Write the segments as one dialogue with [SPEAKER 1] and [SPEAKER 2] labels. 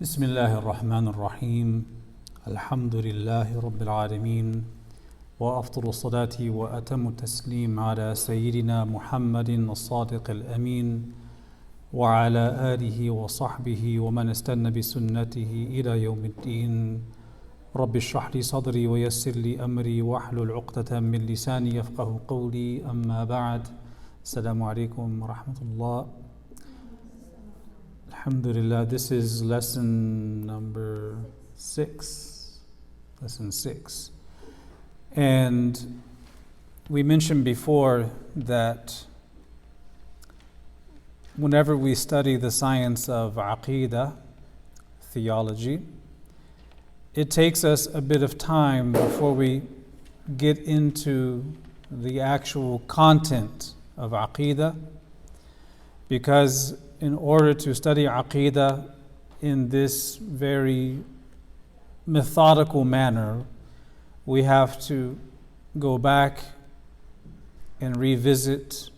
[SPEAKER 1] بسم الله الرحمن الرحيم الحمد لله رب العالمين وأفضل الصلاة وأتم التسليم على سيدنا محمد الصادق الأمين وعلى آله وصحبه ومن استنى بسنته إلى يوم الدين رب اشرح لي صدري ويسر لي أمري واحلل عقدة من لساني يفقه قولي أما بعد السلام عليكم ورحمة الله. Alhamdulillah, this is lesson number 6. Lesson 6. And we mentioned before that whenever we study the science of Aqidah, theology, it takes us a bit of time before we get into the actual content of Aqidah, because in order to study Aqidah in this very methodical manner, we have to go back and revisit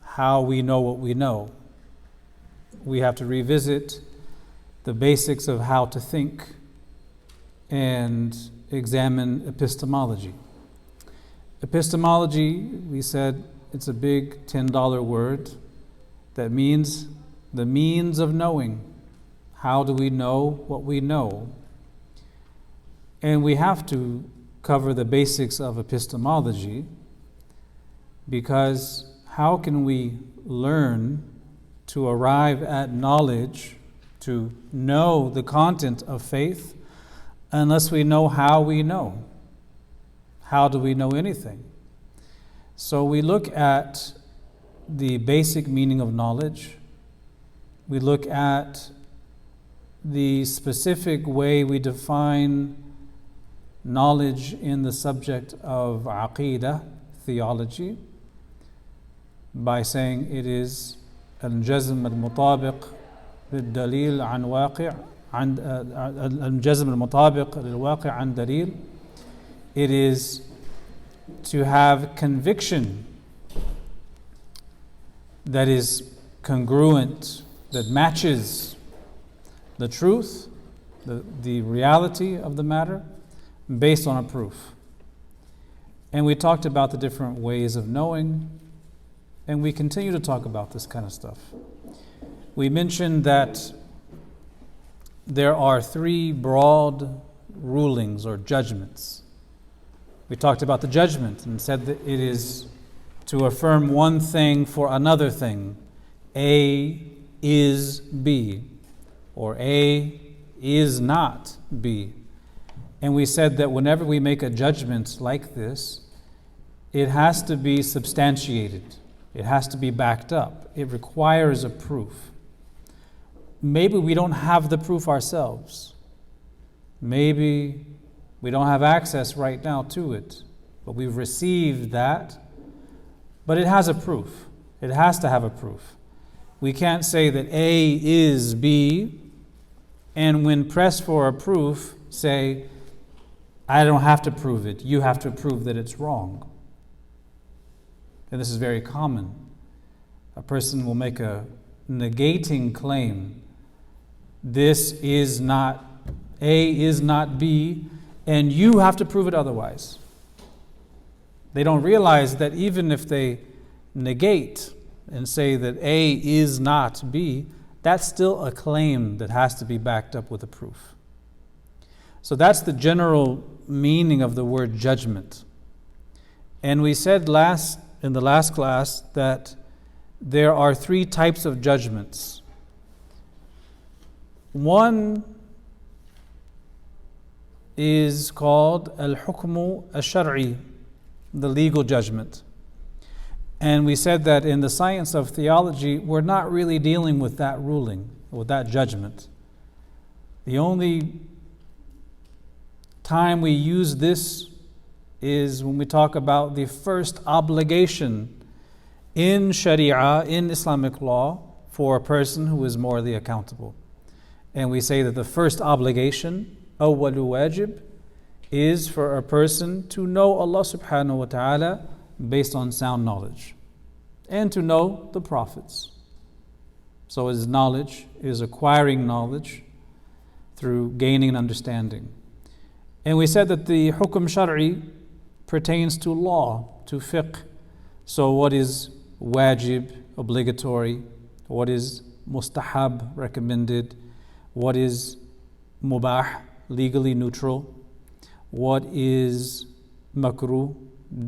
[SPEAKER 1] how we know what we know. We have to revisit the basics of how to think and examine epistemology. Epistemology, we said, it's a big $10 word that means the means of knowing. How do we know what we know? And we have to cover the basics of epistemology, because how can we learn to arrive at knowledge, to know the content of faith, unless we know how we know? How do we know anything? So we look at the basic meaning of knowledge. We look at the specific way we define knowledge in the subject of Aqidah, theology, by saying it is الجزم المطابق للدليل عن واقع عن الجزم المطابق للواقع عن دليل. It is to have conviction that is congruent, that matches the truth, the reality of the matter, based on a proof. And we talked about the different ways of knowing, and we continue to talk about this kind of stuff. We mentioned that there are 3 broad rulings or judgments. We talked about the judgment and said that it is to affirm one thing for another thing. A is B, or A is not B. And we said that whenever we make a judgment like this, it has to be substantiated. It has to be backed up. It requires a proof. Maybe we don't have the proof ourselves. Maybe we don't have access right now to it, but we've received that. But it has a proof. It has to have a proof. We can't say that A is B, and when pressed for a proof, say, I don't have to prove it. You have to prove that it's wrong. And this is very common. A person will make a negating claim. This is not, A is not B, and you have to prove it otherwise. They don't realize that even if they negate and say that A is not B, that's still a claim that has to be backed up with a proof. So that's the general meaning of the word judgment. And we said in the last class that there are 3 types of judgments. One is called al-hukmu al-shar'i, the legal judgment. And we said that in the science of theology, we're not really dealing with that ruling, with that judgment. The only time we use this is when we talk about the first obligation in Sharia, in Islamic law, for a person who is morally accountable. And we say that the first obligation, awwalu wajib, is for a person to know Allah subhanahu wa ta'ala based on sound knowledge, and to know the prophets. So is knowledge, is acquiring knowledge through gaining an understanding. And we said that the hukum shar'i pertains to law, to fiqh. So what is wajib, obligatory? What is mustahab, recommended? What is mubah, legally neutral? What is makruh,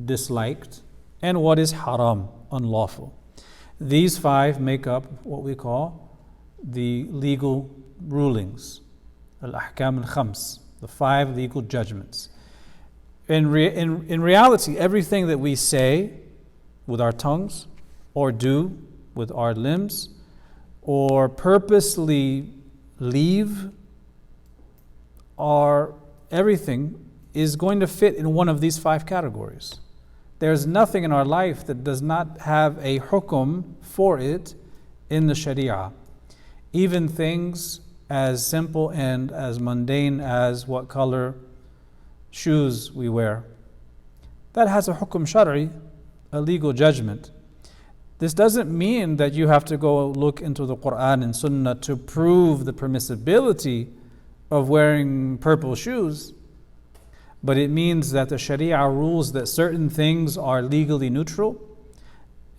[SPEAKER 1] disliked? And what is haram, unlawful? These five make up what we call the legal rulings, al-ahkam al-khams, the five legal judgments. In reality, everything that we say with our tongues, or do with our limbs, or purposely leave, or everything is going to fit in one of these five categories. There's nothing in our life that does not have a hukum for it in the Sharia. Even things as simple and as mundane as what color shoes we wear. That has a hukum shari, a legal judgment. This doesn't mean that you have to go look into the Quran and Sunnah to prove the permissibility of wearing purple shoes. But it means that the Sharia rules that certain things are legally neutral,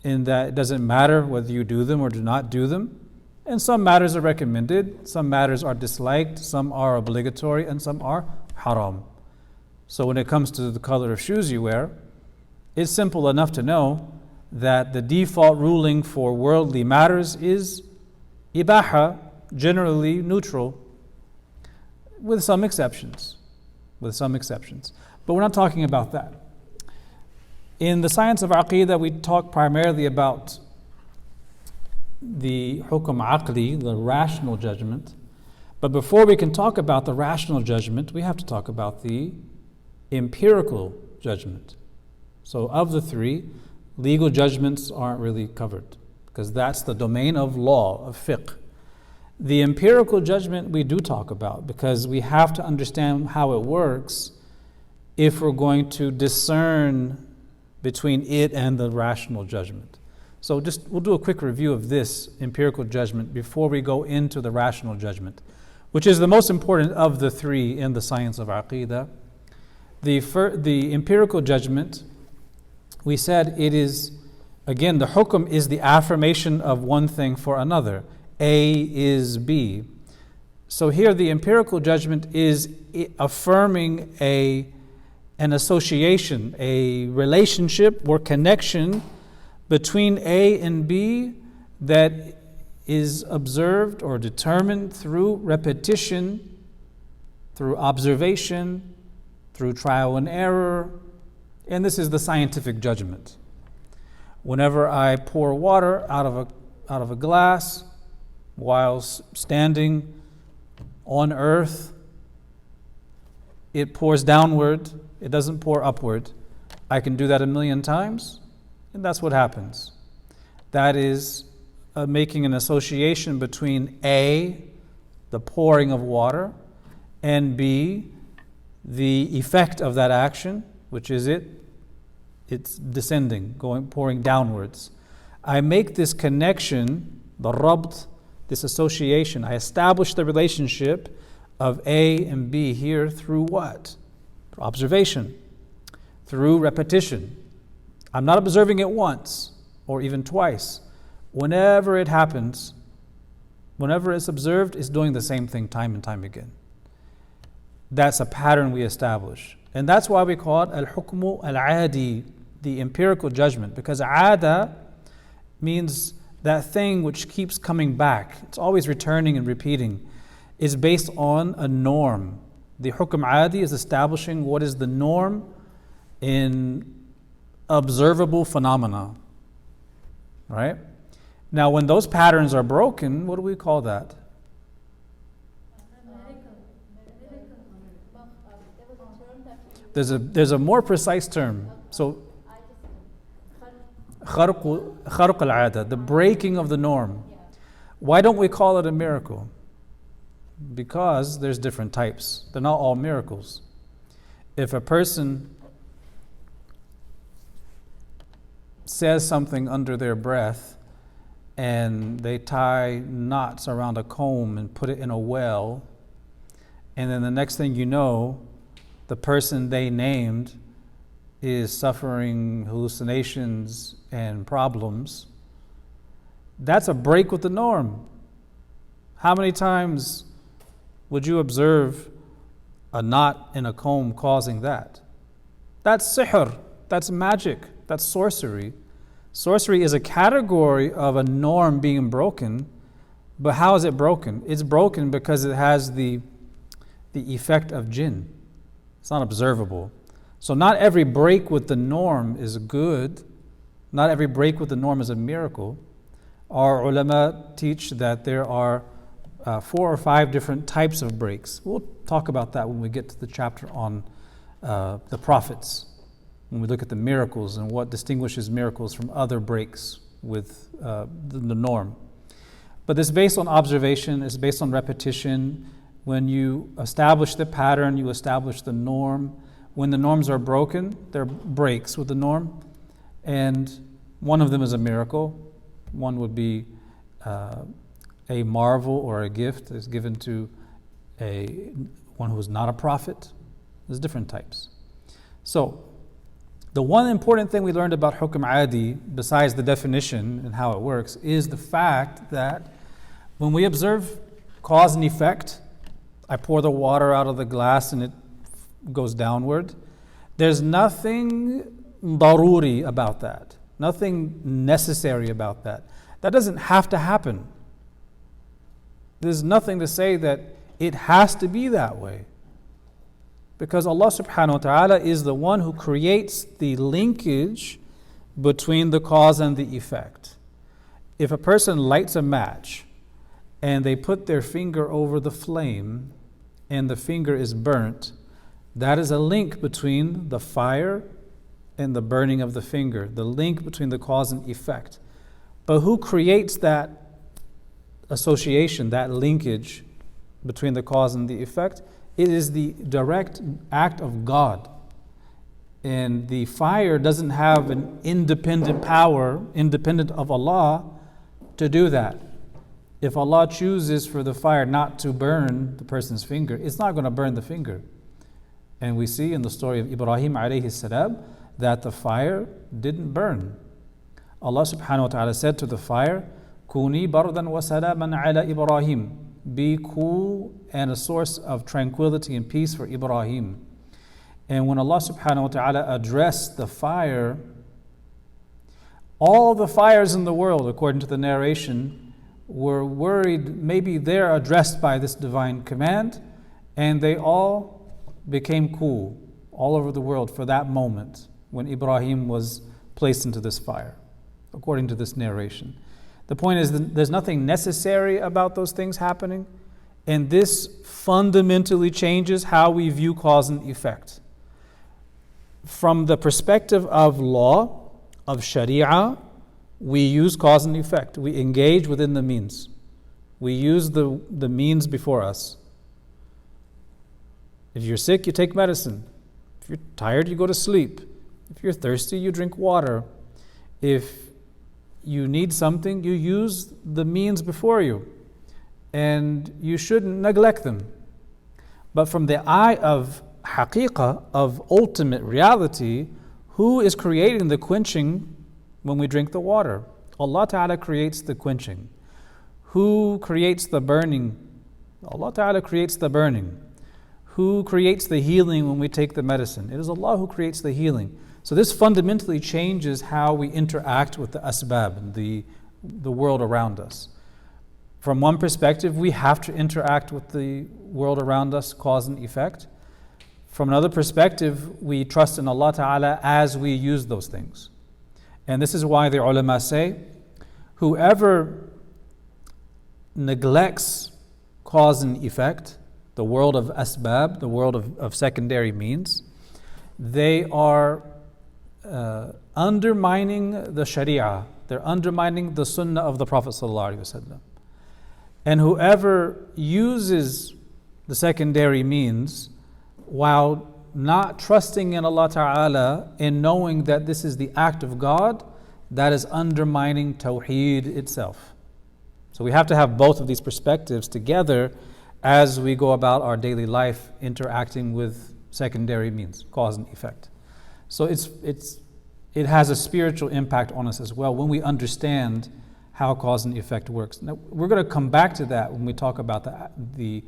[SPEAKER 1] in that it doesn't matter whether you do them or do not do them. And some matters are recommended, some matters are disliked, some are obligatory, and some are haram. So when it comes to the color of shoes you wear, it's simple enough to know that the default ruling for worldly matters is ibaha, generally neutral, with some exceptions. But we're not talking about that. In the science of Aqeedah, we talk primarily about the hukum aqli, the rational judgment. But before we can talk about the rational judgment, we have to talk about the empirical judgment. So of the three, legal judgments aren't really covered, because that's the domain of law, of fiqh. The empirical judgment we do talk about, because we have to understand how it works if we're going to discern between it and the rational judgment. So we'll do a quick review of this empirical judgment before we go into the rational judgment, which is the most important of the three in the science of Aqeedah. The empirical judgment, we said it is, again, the hukum is the affirmation of one thing for another. A is B. So here the empirical judgment is affirming an association, a relationship or connection between A and B that is observed or determined through repetition, through observation, through trial and error. And this is the scientific judgment. Whenever I pour water out of a glass, while standing on earth, it pours downward, it doesn't pour upward. I can do that 1,000,000 times, and that's what happens. That is making an association between A, the pouring of water, and B, the effect of that action, which is it's descending, pouring downwards. I make this connection, the rabt, this association. I establish the relationship of A and B here through what? Through observation, through repetition. I'm not observing it once or even twice. Whenever it happens, whenever it's observed, it's doing the same thing time and time again. That's a pattern we establish. And that's why we call it al-hukmu al-adi, the empirical judgment, because ada means that thing which keeps coming back, it's always returning and repeating, is based on a norm. The hukm adi is establishing what is the norm in observable phenomena. Right? Now, when those patterns are broken, what do we call that? There's a more precise term. So, kharq al-'ada, the breaking of the norm. Why don't we call it a miracle? Because there's different types. They're not all miracles. If a person says something under their breath and they tie knots around a comb and put it in a well, and then the next thing you know, the person they named is suffering hallucinations and problems. That's a break with the norm. How many times would you observe a knot in a comb causing that? That's sihr, that's magic, that's sorcery. Sorcery is a category of a norm being broken, but how is it broken? It's broken because it has the effect of jinn. It's not observable. So not every break with the norm is good. Not every break with the norm is a miracle. Our ulama teach that there are 4 or 5 different types of breaks. We'll talk about that when we get to the chapter on the prophets, when we look at the miracles and what distinguishes miracles from other breaks with the norm. But this is based on observation, it's based on repetition. When you establish the pattern, you establish the norm. When the norms are broken, there are breaks with the norm. And one of them is a miracle. One would be a marvel or a gift that is given to one who is not a prophet. There's different types. So, the one important thing we learned about hukm adi, besides the definition and how it works, is the fact that when we observe cause and effect, I pour the water out of the glass and it goes downward. There's nothing daruri about that, nothing necessary about that. That doesn't have to happen. There's nothing to say that it has to be that way. Because Allah subhanahu wa ta'ala is the one who creates the linkage between the cause and the effect. If a person lights a match and they put their finger over the flame and the finger is burnt, that is a link between the fire and the burning of the finger, the link between the cause and effect. But who creates that association, that linkage between the cause and the effect? It is the direct act of God. And the fire doesn't have an independent power, independent of Allah, to do that. If Allah chooses for the fire not to burn the person's finger, it's not going to burn the finger. And we see in the story of Ibrahim alayhi salam that the fire didn't burn. Allah subhanahu wa ta'ala said to the fire, Kuni bardan wa salaman ala Ibrahim. Be cool and a source of tranquility and peace for Ibrahim. And when Allah subhanahu wa ta'ala addressed the fire, all the fires in the world, according to the narration, were worried maybe they're addressed by this divine command, and they all became cool all over the world for that moment when Ibrahim was placed into this fire, according to this narration. The point is that there's nothing necessary about those things happening, and this fundamentally changes how we view cause and effect. From the perspective of law, of Sharia, we use cause and effect. We engage within the means. We use the means before us. If you're sick, you take medicine. If you're tired, you go to sleep. If you're thirsty, you drink water. If you need something, you use the means before you. And you shouldn't neglect them. But from the eye of haqiqah, of ultimate reality, who is creating the quenching when we drink the water? Allah Ta'ala creates the quenching. Who creates the burning? Allah Ta'ala creates the burning. Who creates the healing when we take the medicine? It is Allah who creates the healing. So this fundamentally changes how we interact with the asbab, the world around us. From one perspective, we have to interact with the world around us, cause and effect. From another perspective, we trust in Allah Ta'ala as we use those things. And this is why the ulama say, whoever neglects cause and effect, the world of asbab, the world of secondary means, they are undermining the Sharia. They're undermining the Sunnah of the Prophet ﷺ. And whoever uses the secondary means while not trusting in Allah Ta'ala and knowing that this is the act of God, that is undermining Tawheed itself. So we have to have both of these perspectives together as we go about our daily life interacting with secondary means, cause and effect. So it has a spiritual impact on us as well when we understand how cause and effect works. Now, we're going to come back to that when we talk about the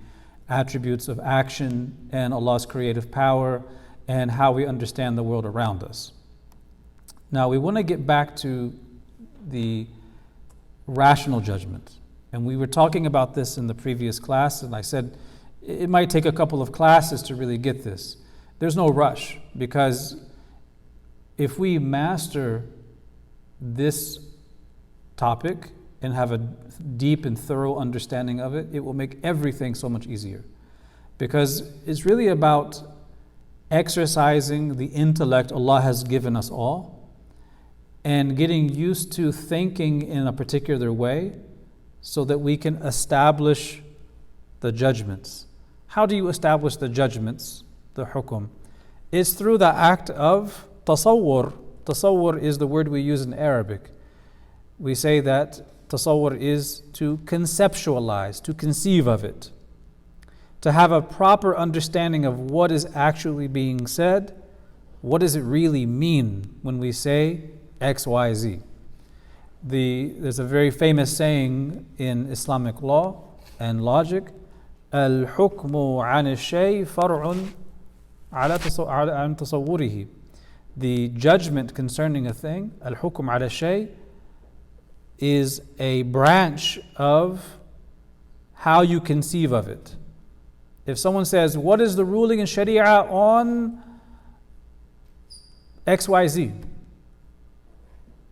[SPEAKER 1] attributes of action and Allah's creative power and how we understand the world around us. Now, we want to get back to the rational judgment. And we were talking about this in the previous class, and I said it might take a couple of classes to really get this. There's no rush, because if we master this topic and have a deep and thorough understanding of it, it will make everything so much easier. Because it's really about exercising the intellect Allah has given us all and getting used to thinking in a particular way so that we can establish the judgments. How do you establish the judgments, the hukum? It's through the act of tasawwur. Tasawwur is the word we use in Arabic. We say that tasawwur is to conceptualize, to conceive of it, to have a proper understanding of what is actually being said. What does it really mean when we say X, Y, Z? There's a very famous saying in Islamic law and logic, al-hukmu an al-shay far'un ala tasawwurihi. The judgment concerning a thing, al-hukm ala shay, is a branch of how you conceive of it. If someone says, what is the ruling in Sharia on XYZ?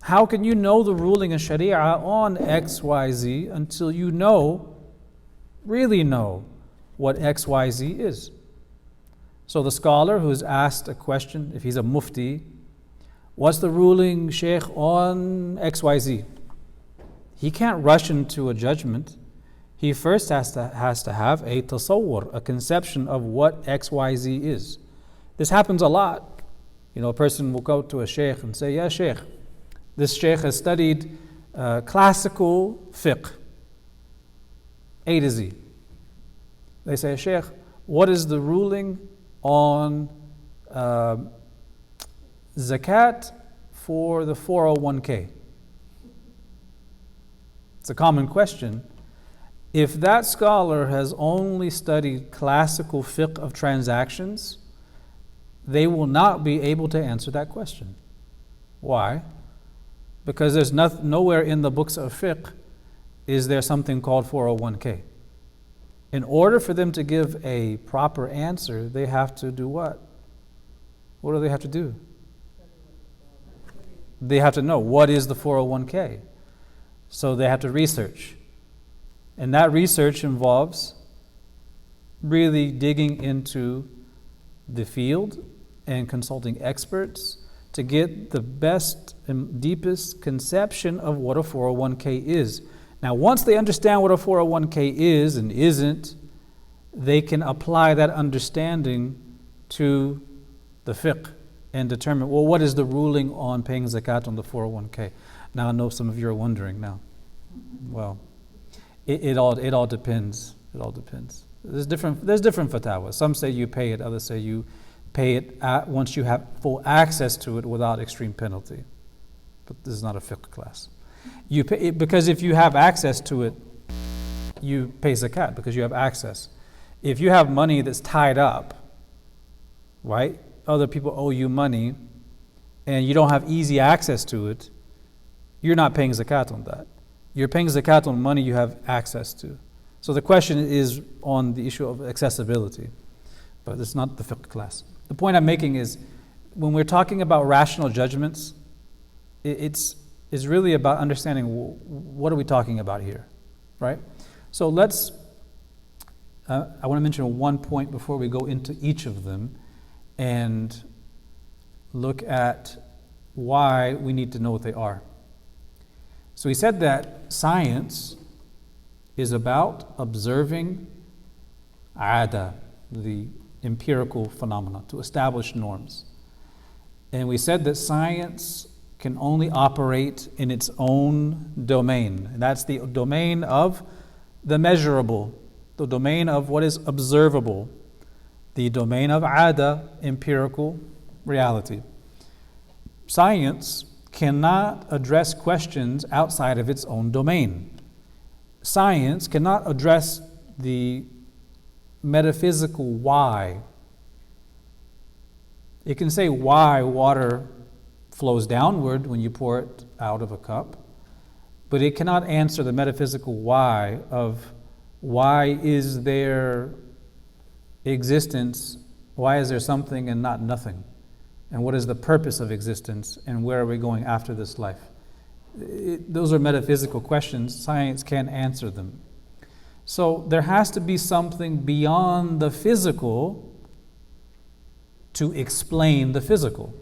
[SPEAKER 1] How can you know the ruling in Sharia on XYZ until you really know what XYZ is? So the scholar who is asked a question, if he's a mufti, what's the ruling, Sheikh, on XYZ? He can't rush into a judgment. He first has to have a tasawwur, a conception of what XYZ is. This happens a lot. A person will go to a sheikh and say, yeah, sheikh, this sheikh has studied classical fiqh, A to Z. They say, sheikh, what is the ruling on zakat for the 401k? It's a common question. If that scholar has only studied classical fiqh of transactions, they will not be able to answer that question. Why? Because there's nowhere in the books of fiqh is there something called 401k. In order for them to give a proper answer, they have to do what? What do they have to do? They have to know what is the 401k. So they have to research. And that research involves really digging into the field and consulting experts to get the best and deepest conception of what a 401k is. Now, once they understand what a 401k is and isn't, they can apply that understanding to the fiqh and determine, well, what is the ruling on paying zakat on the 401k? Now, I know some of you are wondering now. Well, it all depends. It all depends. There's different fatwas. Some say you pay it, others say you pay it once you have full access to it without extreme penalty. But this is not a fiqh class. You pay it because if you have access to it, you pay zakat because you have access. If you have money that's tied up, right? Other people owe you money and you don't have easy access to it, you're not paying zakat on that. You're paying zakat on money you have access to. So the question is on the issue of accessibility, but it's not the fiqh class. The point I'm making is when we're talking about rational judgments, it's really about understanding what are we talking about here, right? So I want to mention one point before we go into each of them and look at why we need to know what they are. So he said that science is about observing ada, the empirical phenomena, to establish norms. And we said that science can only operate in its own domain. And that's the domain of the measurable, the domain of what is observable, the domain of ada, empirical reality. Science cannot address questions outside of its own domain. Science cannot address the metaphysical why. It can say why water flows downward when you pour it out of a cup, but it cannot answer the metaphysical why of why is there existence, why is there something and not nothing, and what is the purpose of existence, and where are we going after this life. Those are metaphysical questions. Science can't answer them. So there has to be something beyond the physical to explain the physical.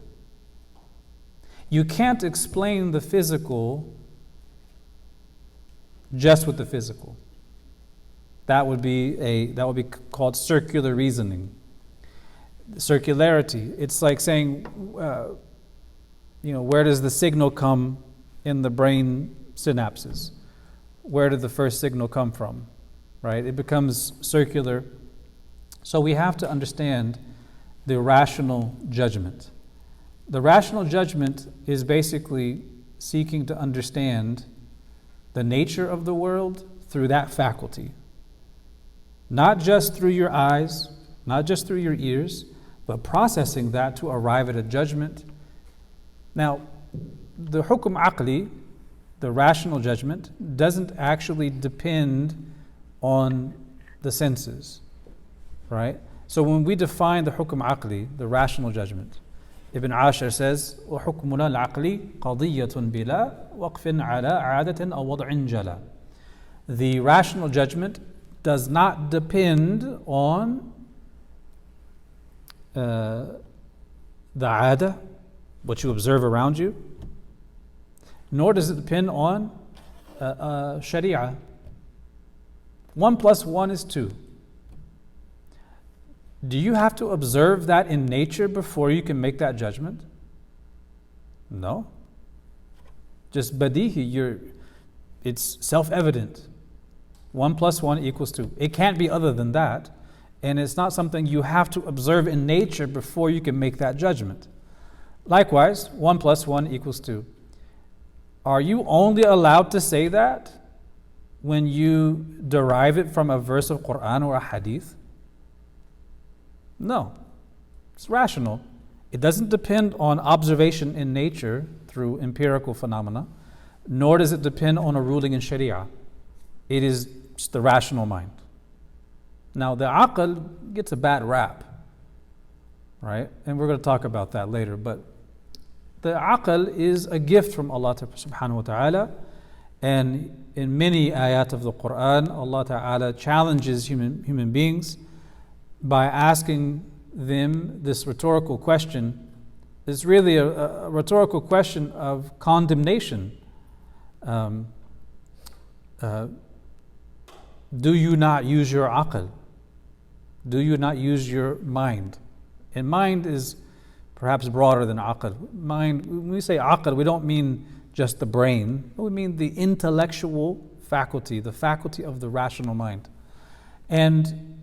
[SPEAKER 1] You can't explain the physical just with the physical. That would be called circular reasoning. Circularity. It's like saying, where does the signal come in the brain synapses? Where did the first signal come from? Right? It becomes circular. So we have to understand the rational judgment. The rational judgment is basically seeking to understand the nature of the world through that faculty. Not just through your eyes, not just through your ears, but processing that to arrive at a judgment. Now, the hukum aqli, the rational judgment, doesn't actually depend on the senses, right? So when we define the hukum aqli, the rational judgment, Ibn Ashir says, وَحُكْمُنَا الْعَقْلِ قَضِيَّةٌ بِلَا وَقْفٍ عَلَىٰ عَادَةٍ أَوْ وَضْعٍ جَلَى. The rational judgment does not depend on the ada, what you observe around you, nor does it depend on sharia. 1 + 1 is 2. Do you have to observe that in nature before you can make that judgment? No. Just badihi, it's self-evident. 1 + 1 = 2. It can't be other than that. And it's not something you have to observe in nature before you can make that judgment. Likewise, 1 + 1 = 2. Are you only allowed to say that when you derive it from a verse of Quran or a hadith? No. It's rational. It doesn't depend on observation in nature through empirical phenomena, nor does it depend on a ruling in Sharia. It is just the rational mind. Now, the aql gets a bad rap, right? And we're going to talk about that later. But the aql is a gift from Allah subhanahu wa ta'ala. And in many ayat of the Quran, Allah ta'ala challenges human beings by asking them this rhetorical question. It's really a rhetorical question of condemnation. Do you not use your aql? Do you not use your mind? And mind is perhaps broader than aql. Mind, when we say aql, we don't mean just the brain, but we mean the intellectual faculty, the faculty of the rational mind. And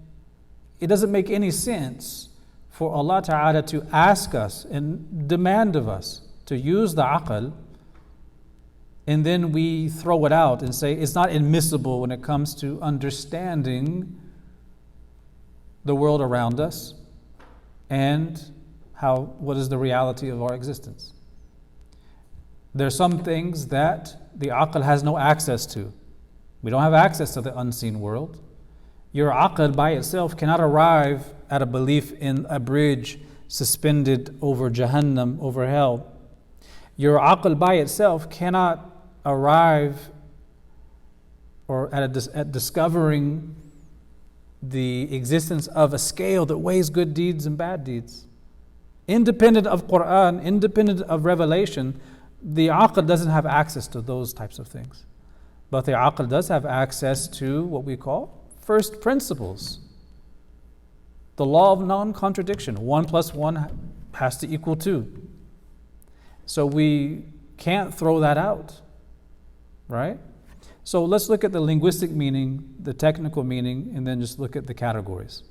[SPEAKER 1] it doesn't make any sense for Allah Ta'ala to ask us and demand of us to use the aql, and then we throw it out and say it's not admissible when it comes to understanding the world around us and what is the reality of our existence. There are some things that the aql has no access to. We don't have access to the unseen world. Your aql by itself cannot arrive at a belief in a bridge suspended over Jahannam, over hell. Your aql by itself cannot arrive at discovering the existence of a scale that weighs good deeds and bad deeds. Independent of Quran, independent of revelation, the aql doesn't have access to those types of things. But the aql does have access to what we call first principles. The law of non-contradiction. 1 + 1 has to equal 2. So we can't throw that out, right? So let's look at the linguistic meaning, the technical meaning, and then just look at the categories.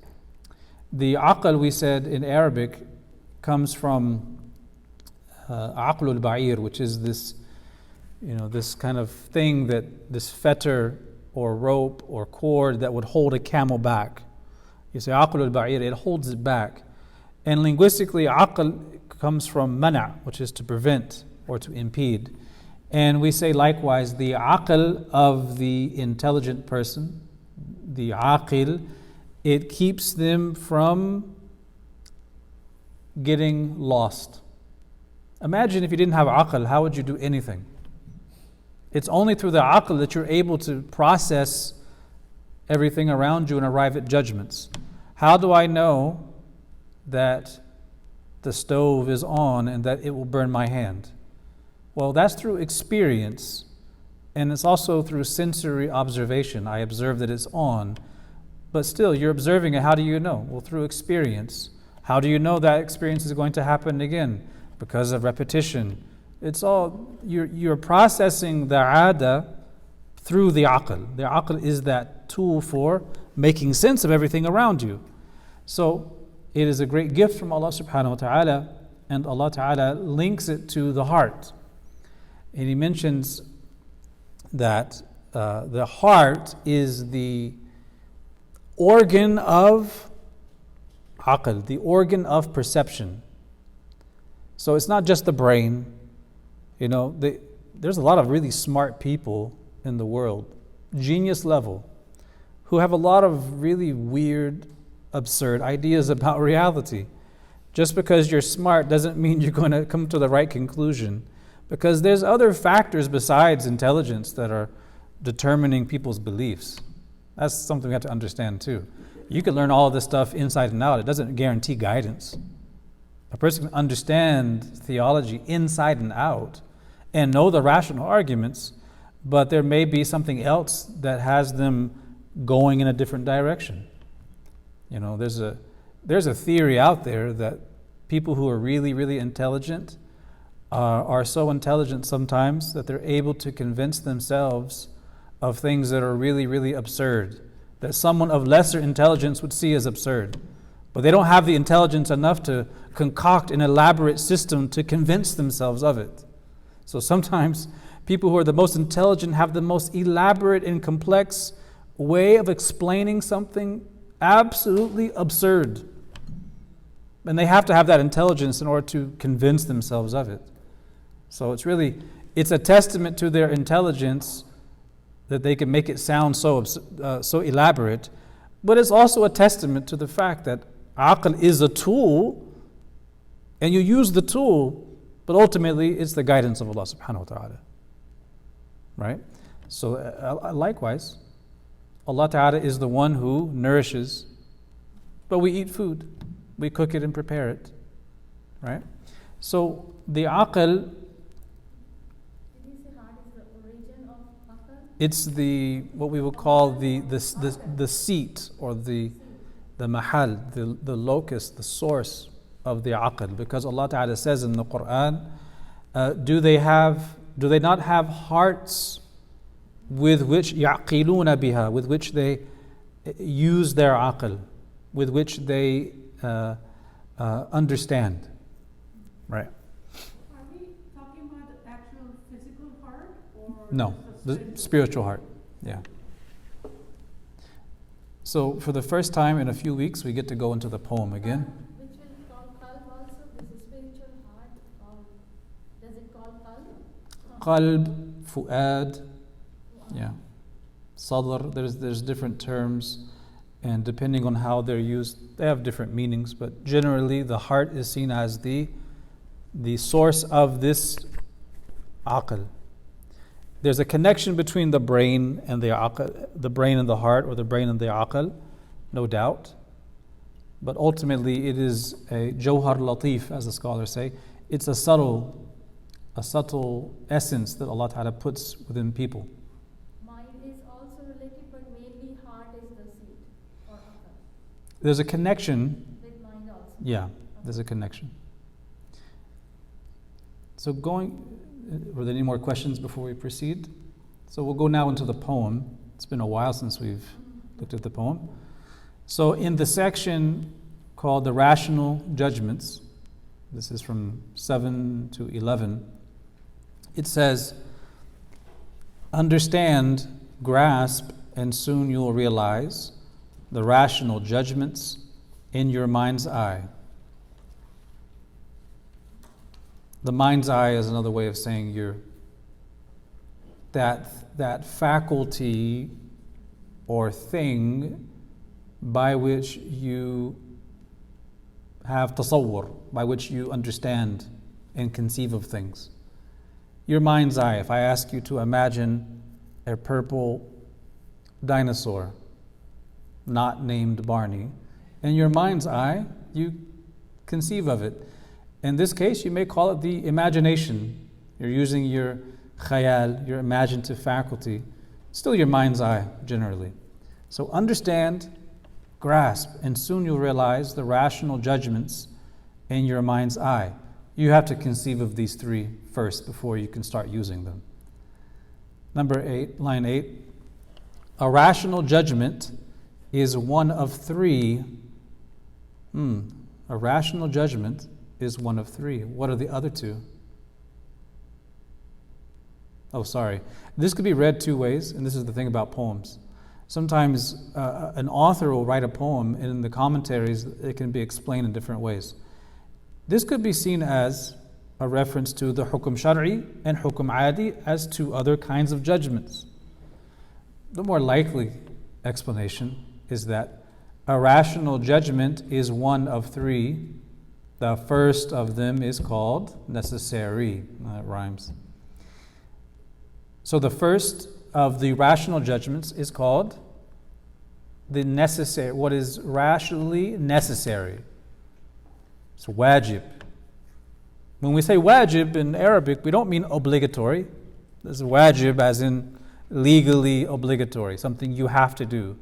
[SPEAKER 1] The aql, we said in Arabic, comes from aqlul ba'ir, which is this, this kind of thing this fetter or rope or cord that would hold a camel back. You say aqlul ba'ir, it holds it back. And linguistically, aql comes from mana', which is to prevent or to impede. And we say likewise, the aql of the intelligent person, the aqil, it keeps them from getting lost. Imagine if you didn't have aql, how would you do anything? It's only through the aql that you're able to process everything around you and arrive at judgments. How do I know that the stove is on and that it will burn my hand? Well, that's through experience, and it's also through sensory observation. I observe that it's on, but still, you're observing it. How do you know? Well, through experience. How do you know that experience is going to happen again? Because of repetition. It's all, you're processing the ada through the aql. The aql is that tool for making sense of everything around you. So, it is a great gift from Allah subhanahu wa ta'ala, and Allah ta'ala links it to the heart. And He mentions that the heart is the organ of aql, the organ of perception. So it's not just the brain. There's a lot of really smart people in the world, genius level, who have a lot of really weird, absurd ideas about reality. Just because you're smart doesn't mean you're going to come to the right conclusion, because there's other factors besides intelligence that are determining people's beliefs. That's something we have to understand too. You can learn all of this stuff inside and out. It doesn't guarantee guidance. A person can understand theology inside and out and know the rational arguments, but there may be something else that has them going in a different direction. There's a theory out there that people who are really, really intelligent are so intelligent sometimes that they're able to convince themselves of things that are really, really absurd, that someone of lesser intelligence would see as absurd. But they don't have the intelligence enough to concoct an elaborate system to convince themselves of it. So sometimes people who are the most intelligent have the most elaborate and complex way of explaining something absolutely absurd. And they have to have that intelligence in order to convince themselves of it. So it's a testament to their intelligence that they can make it sound so elaborate, but it's also a testament to the fact that aql is a tool, and you use the tool, but ultimately it's the guidance of Allah subhanahu wa ta'ala. Right? So likewise, Allah ta'ala is the one who nourishes, but we eat food. We cook it and prepare it. Right? So the aql, it's what we would call the seat, or the mahal, the locus, the source of the aql. Because Allah Ta'ala says in the Quran, do they not have hearts with which ya'qiluna biha, with which they use their aql, with which they understand? Right.
[SPEAKER 2] Are we talking about the actual physical heart, or
[SPEAKER 1] no? The spiritual heart, yeah. So for the first time in a few weeks, we get to go into the poem again.
[SPEAKER 3] Which will call qalb also? This is spiritual heart, or does it call qalb?
[SPEAKER 1] Qalb, fu'ad, yeah. Sadr, there's different terms, and depending on how they're used, they have different meanings, but generally the heart is seen as the source of this aql. There's a connection between the brain and the aql, the brain and the heart, or the brain and the aql, no doubt. But ultimately, it is a jawhar latif, as the scholars say. It's a subtle essence that Allah Ta'ala puts within people.
[SPEAKER 3] Mind is also related, but mainly heart is the seat, or aql.
[SPEAKER 1] There's a connection.
[SPEAKER 3] With mind also.
[SPEAKER 1] Yeah, there's a connection. So Were there any more questions before we proceed? So we'll go now into the poem. It's been a while since we've looked at the poem. So in the section called the Rational Judgments, this is from 7 to 11, it says, understand, grasp, and soon you'll realize the rational judgments in your mind's eye. The mind's eye is another way of saying that faculty or thing by which you have tasawwur, by which you understand and conceive of things. Your mind's eye, if I ask you to imagine a purple dinosaur, not named Barney, in your mind's eye, you conceive of it. In this case, you may call it the imagination. You're using your khayal, your imaginative faculty, still your mind's eye, generally. So understand, grasp, and soon you'll realize the rational judgments in your mind's eye. You have to conceive of these three first before you can start using them. Number 8, line 8. A rational judgment is one of three. A rational judgment is one of three. What are the other two? Oh, sorry. This could be read two ways, and this is the thing about poems. Sometimes an author will write a poem, and in the commentaries, it can be explained in different ways. This could be seen as a reference to the hukum shar'i and hukum adi as two other kinds of judgments. The more likely explanation is that a rational judgment is one of three. The first of them is called necessary. That rhymes. So the first of the rational judgments is called the necessary, what is rationally necessary. It's wajib. When we say wajib in Arabic, we don't mean obligatory. This is wajib as in legally obligatory, something you have to do.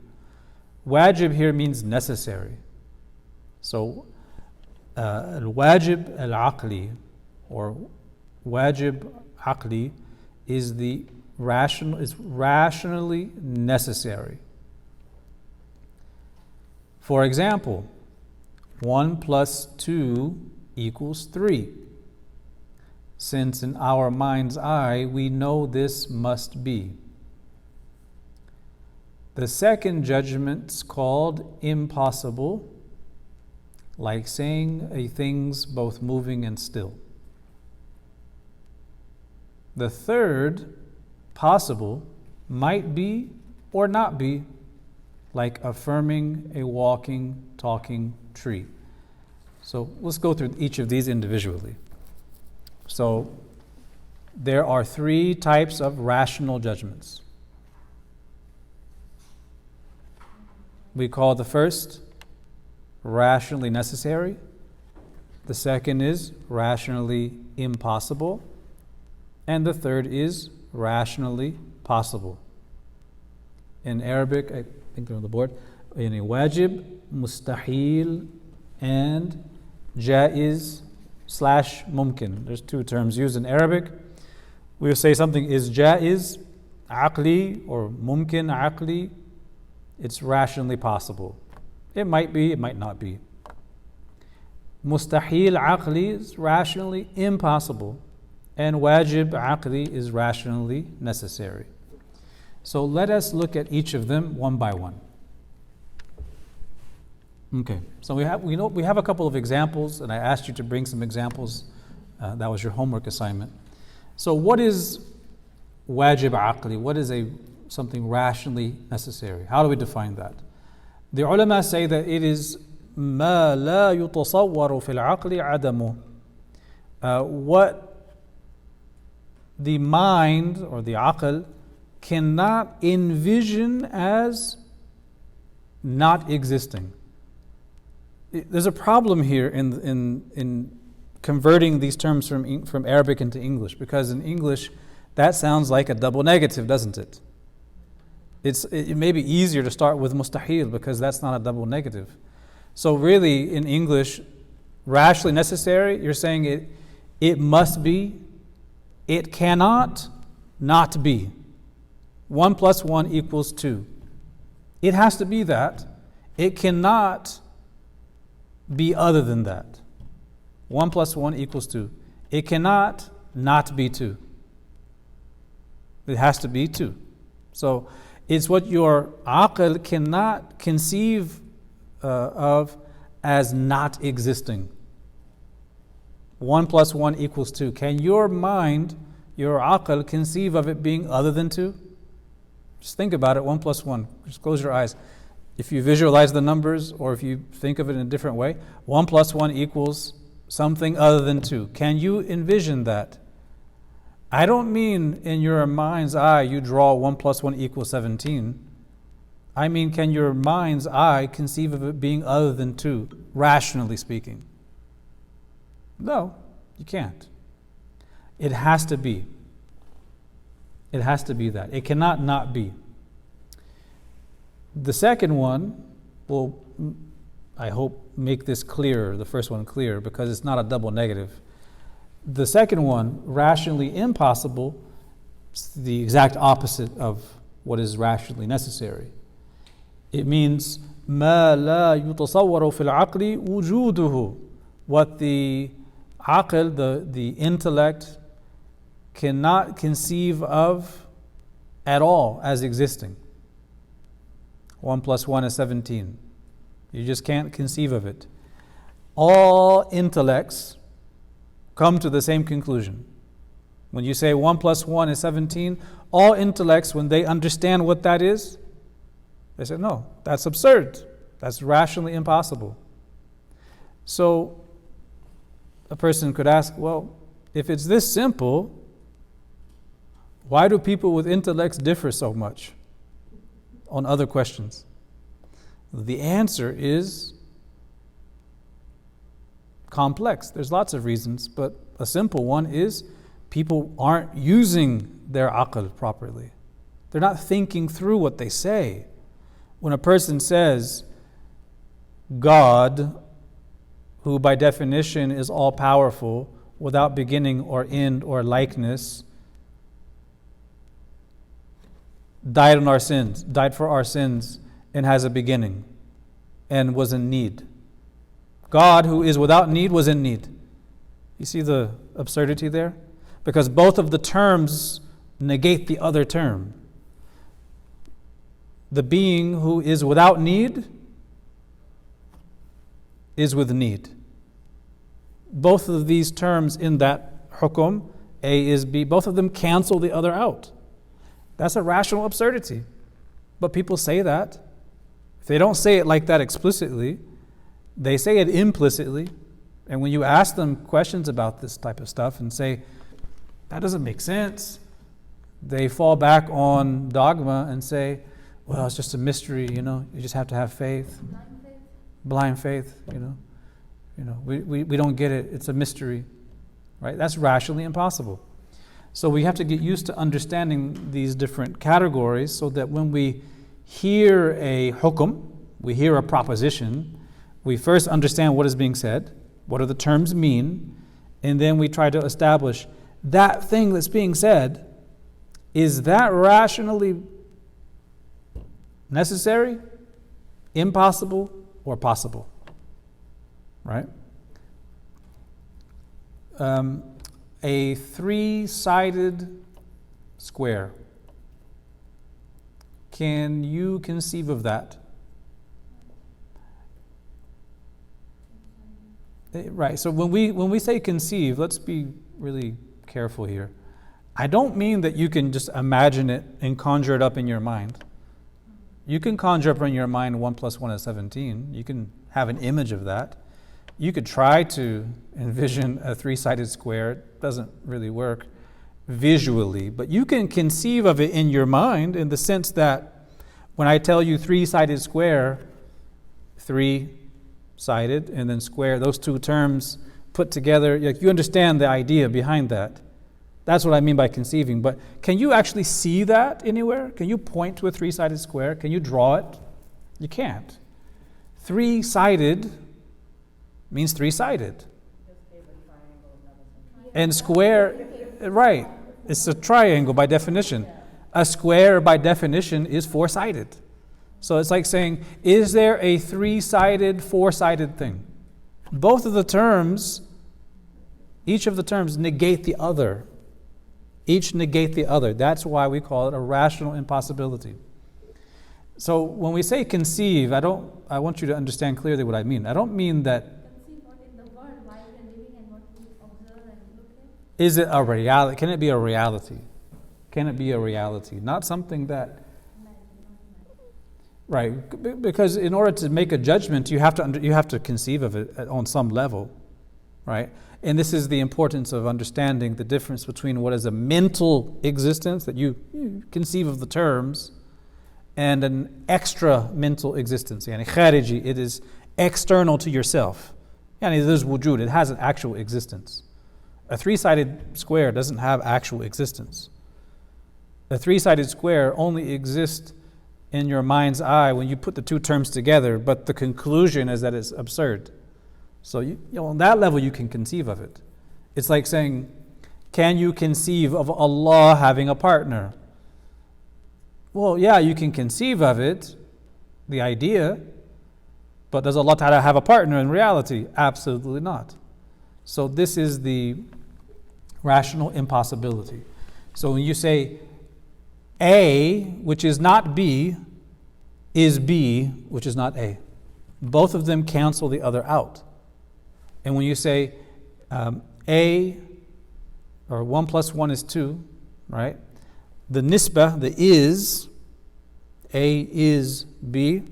[SPEAKER 1] Wajib here means necessary. So al-wajib al-aqli or wajib aqli is rationally necessary. For example, 1 plus 2 equals 3. Since in our mind's eye we know this must be. The second judgment's called impossible, like saying a thing's both moving and still. The third, possible, might be or not be, like affirming a walking, talking tree. So let's go through each of these individually. So there are three types of rational judgments. We call the first rationally necessary. The second is rationally impossible. And the third is rationally possible. In Arabic, I think they're on the board, wajib, mustahil, and jaiz / mumkin. There's two terms used in Arabic. We will say something is jaiz, aqli, or mumkin, aqli. It's rationally possible. It might be, it might not be. Mustahil aqli is rationally impossible. And wajib aqli is rationally necessary. So let us look at each of them one by one. Okay, so we have a couple of examples, and I asked you to bring some examples. That was your homework assignment. So what is wajib aqli? What is something rationally necessary? How do we define that? The ulama say that it is ma la yutasawwaru fil aqli adamu. What the mind or the aql cannot envision as not existing. There's a problem here in converting these terms from Arabic into English, because in English that sounds like a double negative, doesn't it? It may be easier to start with mustahil because that's not a double negative. So really in English, rationally necessary, you're saying it must be It cannot not be. 1 plus 1 equals 2. It has to be that. It cannot be other than that. 1 plus 1 equals 2. It cannot not be 2. It has to be 2. So it's what your aql cannot conceive of as not existing. 1 plus 1 equals 2. Can your mind, your aql, conceive of it being other than 2? Just think about it, 1 plus 1. Just close your eyes. If you visualize the numbers or if you think of it in a different way, 1 plus 1 equals something other than 2. Can you envision that? I don't mean in your mind's eye you draw 1 plus 1 equals 17. I mean, can your mind's eye conceive of it being other than 2, rationally speaking? No, you can't. It has to be. It has to be that. It cannot not be. The second one will, I hope, make this clearer, the first one clear, because it's not a double negative. The second one, rationally impossible, is the exact opposite of what is rationally necessary. It means ما لا يتصور في العقل وجوده. What the aql, the intellect, cannot conceive of at all as existing. 1 plus 1 is 17. You just can't conceive of it. All intellects come to the same conclusion. When you say 1 plus 1 is 17, all intellects, when they understand what that is, they say, no, that's absurd. That's rationally impossible. So a person could ask, well, if it's this simple, why do people with intellects differ so much on other questions? The answer is complex. There's lots of reasons, but a simple one is people aren't using their aql properly. They're not thinking through what they say. When a person says, God, who by definition is all powerful, without beginning or end or likeness, died for our sins, and has a beginning, and was in need. God, who is without need, was in need. You see the absurdity there? Because both of the terms negate the other term. The being who is without need is with need. Both of these terms in that hukum, A is B, both of them cancel the other out. That's a rational absurdity. But people say that. If they don't say it like that explicitly, they say it implicitly. And when you ask them questions about this type of stuff and say, that doesn't make sense, they fall back on dogma and say, well, it's just a mystery, you just have to have faith. Blind faith, we don't get it, it's a mystery, right? That's rationally impossible. So we have to get used to understanding these different categories so that when we hear a hukum, we hear a proposition, we first understand what is being said, what do the terms mean, and then we try to establish that thing that's being said, is that rationally necessary, impossible, or possible? Right? A three-sided square. Can you conceive of that? Right. So when we say conceive, let's be really careful here. I don't mean that you can just imagine it and conjure it up in your mind. You can conjure up in your mind 1 plus 1 is 17. You can have an image of that. You could try to envision a three-sided square. It doesn't really work visually, but you can conceive of it in your mind in the sense that when I tell you three-sided square, three-sided and then square, those two terms put together, you understand the idea behind that. That's what I mean by conceiving. But can you actually see that anywhere? Can you point to a three-sided square? Can you draw it? You can't. Three-sided means three-sided. And square, right. It's a triangle by definition. A square by definition is four-sided. So it's like saying, is there a three-sided, four-sided thing? Both of the terms, each of the terms negate the other. Each negate the other. That's why we call it a rational impossibility. So when we say conceive, I want you to understand clearly what I mean. I don't mean that
[SPEAKER 3] Conceive what in the world while we are living and what we observe and look at.
[SPEAKER 1] is it a reality? Can it be a reality? Can it be a reality? Not something that, right? Because in order to make a judgment, you have to conceive of it on some level, right? And this is the importance of understanding the difference between what is a mental existence that you conceive of the terms, and an extra mental existence. Yani khariji, it is external to yourself. Yani there's wujud, it has an actual existence. A three-sided square doesn't have actual existence. A three-sided square only exists in your mind's eye when you put the two terms together, but the conclusion is that it's absurd. So on that level you can conceive of it. It's like saying, can you conceive of Allah having a partner? Well, yeah, you can conceive of it, the idea, but does Allah Ta'ala have a partner in reality? Absolutely not. So this is the rational impossibility. So when you say A, which is not B, is B, which is not A, both of them cancel the other out. And when you say A, or 1 plus 1 is 2, right? The nisbah, the is, A is B,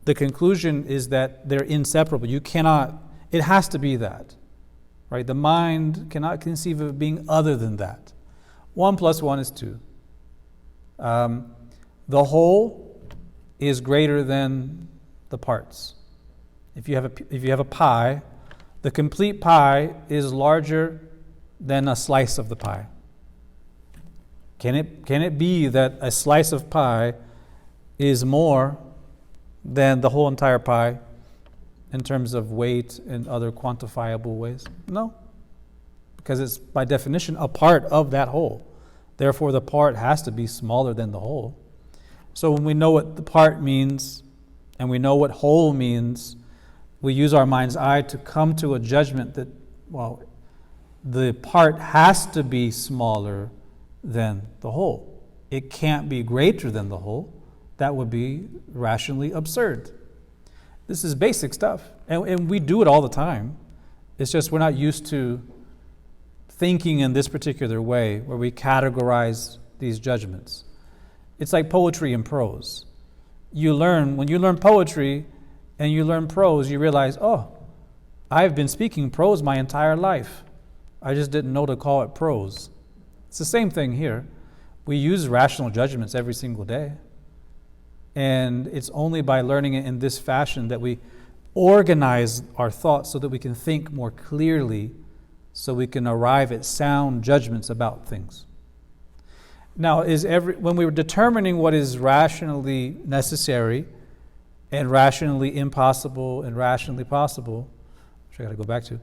[SPEAKER 1] the conclusion is that they're inseparable. You cannot, it has to be that, right? The mind cannot conceive of being other than that. 1 plus 1 is 2. The whole is greater than the parts. If you have a pie, the complete pie is larger than a slice of the pie. Can it be that a slice of pie is more than the whole entire pie in terms of weight and other quantifiable ways? No, because it's by definition a part of that whole. Therefore, the part has to be smaller than the whole. So when we know what the part means and we know what whole means, we use our mind's eye to come to a judgment that, well, the part has to be smaller than the whole. It can't be greater than the whole. That would be rationally absurd. This is basic stuff. And we do it all the time. It's just we're not used to thinking in this particular way where we categorize these judgments. It's like poetry and prose. When you learn poetry and you learn prose, you realize, oh, I've been speaking prose my entire life. I just didn't know to call it prose. It's the same thing here. We use rational judgments every single day. And it's only by learning it in this fashion that we organize our thoughts so that we can think more clearly, so we can arrive at sound judgments about things. Now, when we were determining what is rationally necessary and rationally impossible and rationally possible, which I got to go back to,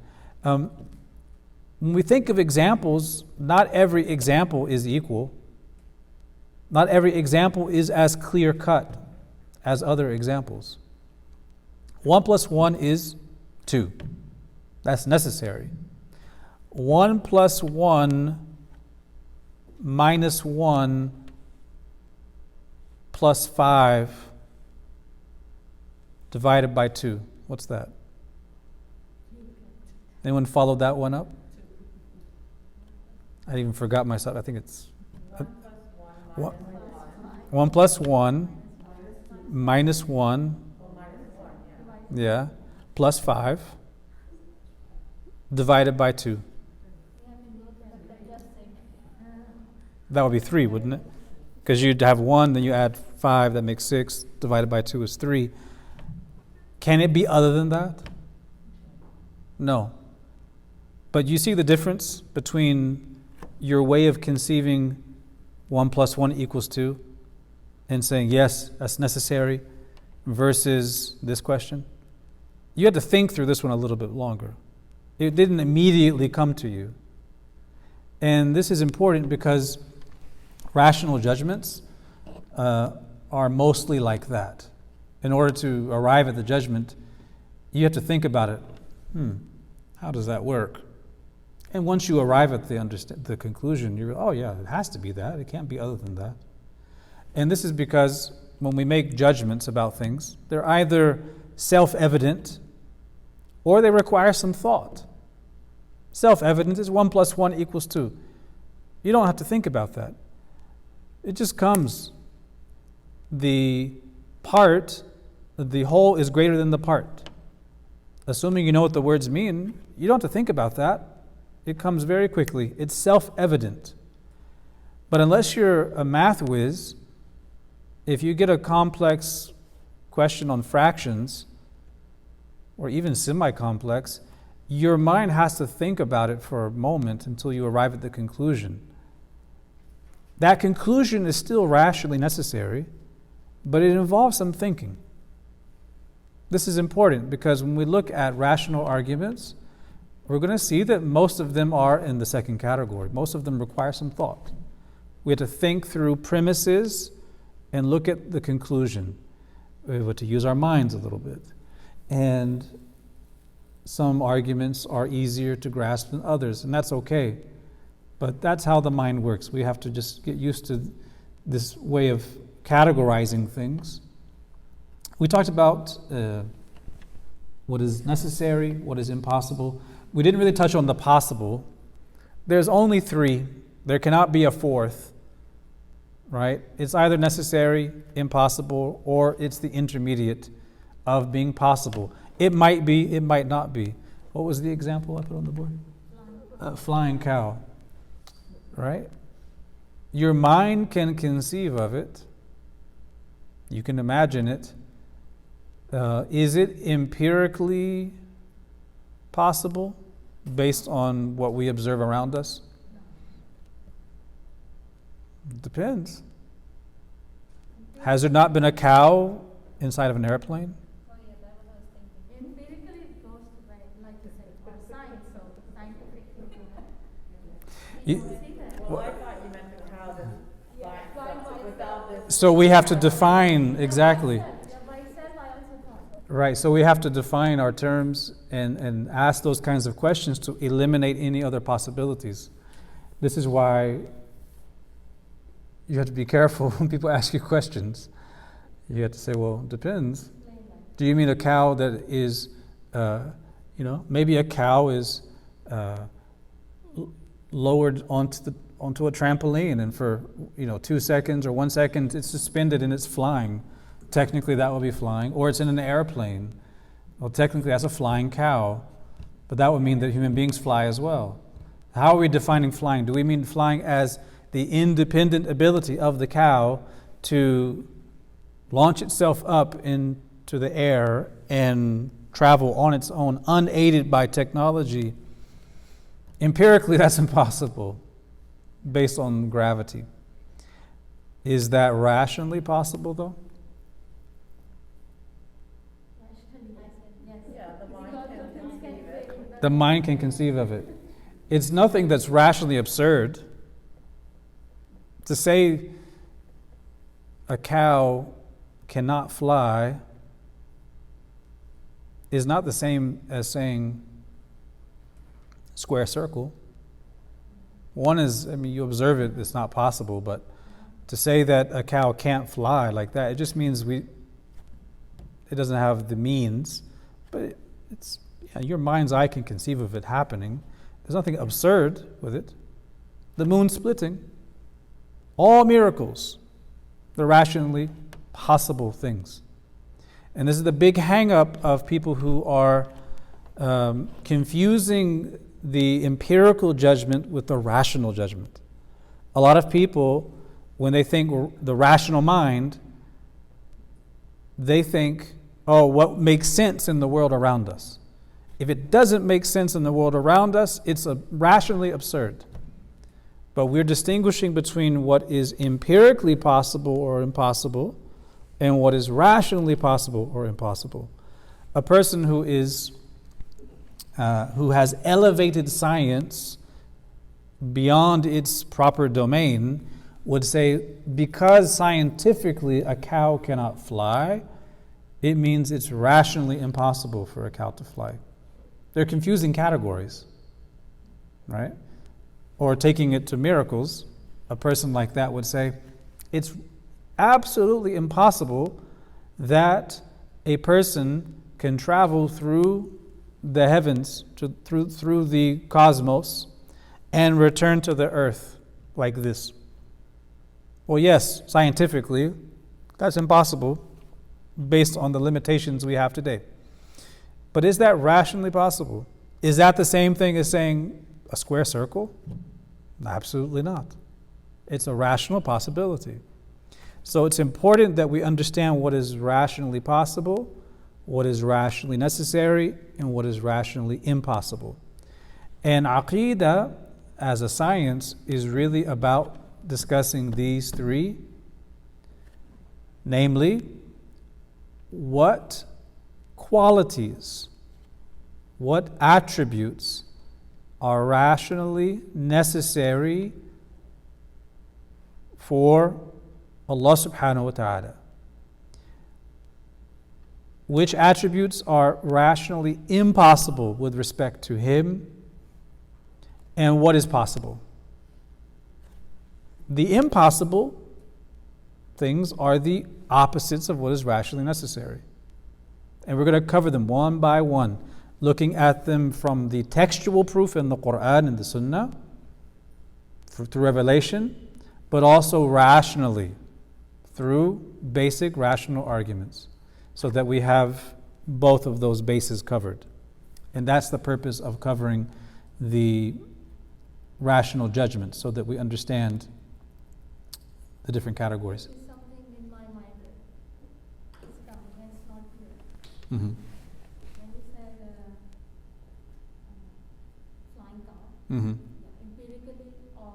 [SPEAKER 1] when we think of examples, not every example is equal. Not every example is as clear-cut as other examples. 1 plus 1 is 2. That's necessary. 1 plus 1 minus 1 plus 5 divided by 2. What's that? Anyone followed that one up? I even forgot myself. I think it's 1 plus 1 minus 1, yeah, plus 5 divided by 2. That would be 3, wouldn't it? Because you'd have 1, then you add 5, that makes 6, divided by 2 is 3. Can it be other than that? No. But you see the difference between your way of conceiving 1 plus 1 equals 2 and saying, yes, that's necessary, versus this question? You had to think through this one a little bit longer. It didn't immediately come to you. And this is important because rational judgments are mostly like that. In order to arrive at the judgment, you have to think about it. How does that work? And once you arrive at the conclusion, you're, oh yeah, it has to be that. It can't be other than that. And this is because when we make judgments about things, they're either self-evident or they require some thought. Self-evident is 1 + 1 = 2. You don't have to think about that. It just comes. The whole is greater than the part. Assuming you know what the words mean, you don't have to think about that. It comes very quickly. It's self-evident. But unless you're a math whiz, if you get a complex question on fractions, or even semi-complex, your mind has to think about it for a moment until you arrive at the conclusion. That conclusion is still rationally necessary, but it involves some thinking. This is important because when we look at rational arguments, we're going to see that most of them are in the second category. Most of them require some thought. We have to think through premises and look at the conclusion. We have to use our minds a little bit. And some arguments are easier to grasp than others, and that's okay. But that's how the mind works. We have to just get used to this way of categorizing things. We talked about what is necessary, what is impossible. We didn't really touch on the possible. There's only 3. There cannot be a 4th, right? It's either necessary, impossible, or it's the intermediate of being possible. It might be, it might not be. What was the example I put on the board? Flying cow, right? Your mind can conceive of it. You can imagine it. Is it empirically possible based on what we observe around us? Depends. Has there not been a cow inside of an airplane?
[SPEAKER 3] Oh yeah, that was what I was thinking. Empirically, it goes to like you said, for science, so scientific thinking.
[SPEAKER 1] You-
[SPEAKER 3] See that?
[SPEAKER 4] Well, I thought you meant the cow that flies without this.
[SPEAKER 1] So we have to define exactly.
[SPEAKER 3] Yeah, by itself, I also thought.
[SPEAKER 1] Right, so we have to define our terms and ask those kinds of questions to eliminate any other possibilities. This is why you have to be careful when people ask you questions. You have to say, well, depends. Do you mean a cow that is, maybe a cow is lowered onto a trampoline and for 2 seconds or 1 second it's suspended and it's flying. Technically that would be flying. Or it's in an airplane. Well, technically that's a flying cow, but that would mean that human beings fly as well. How are we defining flying? Do we mean flying as the independent ability of the cow to launch itself up into the air and travel on its own, unaided by technology? Empirically, that's impossible based on gravity. Is that rationally possible, though?
[SPEAKER 4] Yeah, the mind can conceive it.
[SPEAKER 1] The mind can conceive of it. It's nothing that's rationally absurd. To say a cow cannot fly is not the same as saying square circle. One is, you observe it, it's not possible, but to say that a cow can't fly like that, it just means it doesn't have the means, but your mind's eye can conceive of it happening. There's nothing absurd with it. The moon splitting, all miracles, they're rationally possible things. And this is the big hang-up of people who are confusing the empirical judgment with the rational judgment. A lot of people, when they think the rational mind, they think, what makes sense in the world around us. If it doesn't make sense in the world around us, it's rationally absurd. But we're distinguishing between what is empirically possible or impossible and what is rationally possible or impossible. A person who has elevated science beyond its proper domain would say, because scientifically a cow cannot fly, it means it's rationally impossible for a cow to fly. They're confusing categories, right? Or taking it to miracles, a person like that would say, it's absolutely impossible that a person can travel through the heavens, through the cosmos, and return to the earth like this. Well, yes, scientifically, that's impossible based on the limitations we have today. But is that rationally possible? Is that the same thing as saying a square circle? Absolutely not. It's a rational possibility. So it's important that we understand what is rationally possible, what is rationally necessary, and what is rationally impossible. And Aqidah, as a science, is really about discussing these three, namely, what qualities, what attributes are rationally necessary for Allah subhanahu wa ta'ala. Which attributes are rationally impossible with respect to Him, and what is possible. The impossible things are the opposites of what is rationally necessary. And we're going to cover them one by one, looking at them from the textual proof in the Quran and the Sunnah, through revelation, but also rationally, through basic rational arguments, so that we have both of those bases covered. And that's the purpose of covering the rational judgment, so that we understand the different categories.
[SPEAKER 3] There's something in my mind that is coming and it's not clear.
[SPEAKER 1] Mm-hmm.
[SPEAKER 3] When you said flying car,
[SPEAKER 1] Mm-hmm.
[SPEAKER 3] empirically or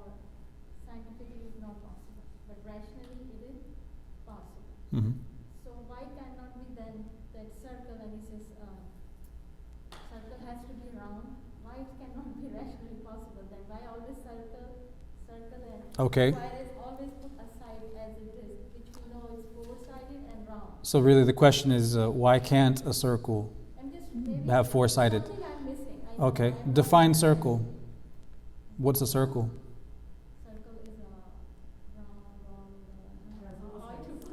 [SPEAKER 3] scientifically is not possible, but rationally it is possible.
[SPEAKER 1] Mm-hmm.
[SPEAKER 3] So why cannot we then, that circle, and he says circle has to be round, why it cannot be rationally possible then? Why always circle and
[SPEAKER 1] Okay.
[SPEAKER 3] why is always put aside as it is, which we know is four-sided and round?
[SPEAKER 1] So really the question is, why can't a circle
[SPEAKER 3] I'm just maybe
[SPEAKER 1] have four-sided?
[SPEAKER 3] something I'm missing. I know
[SPEAKER 1] Okay,
[SPEAKER 3] I'm
[SPEAKER 1] define
[SPEAKER 3] not-
[SPEAKER 1] circle. What's a circle?
[SPEAKER 3] Circle is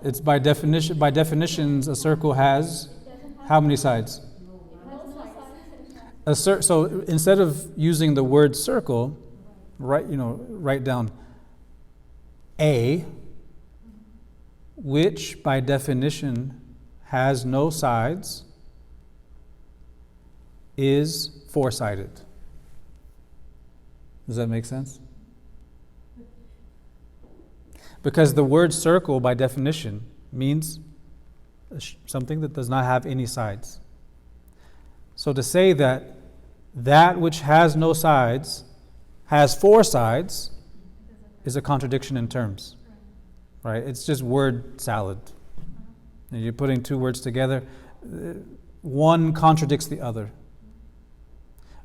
[SPEAKER 3] round.
[SPEAKER 1] It's by definitions, a circle has how many sides? So instead of using the word circle, write down A, which by definition has no sides, is four-sided. Does that make sense? Because the word circle by definition means something that does not have any sides. So to say that which has no sides has four sides is a contradiction in terms, right? It's just word salad. And you're putting two words together, one contradicts the other.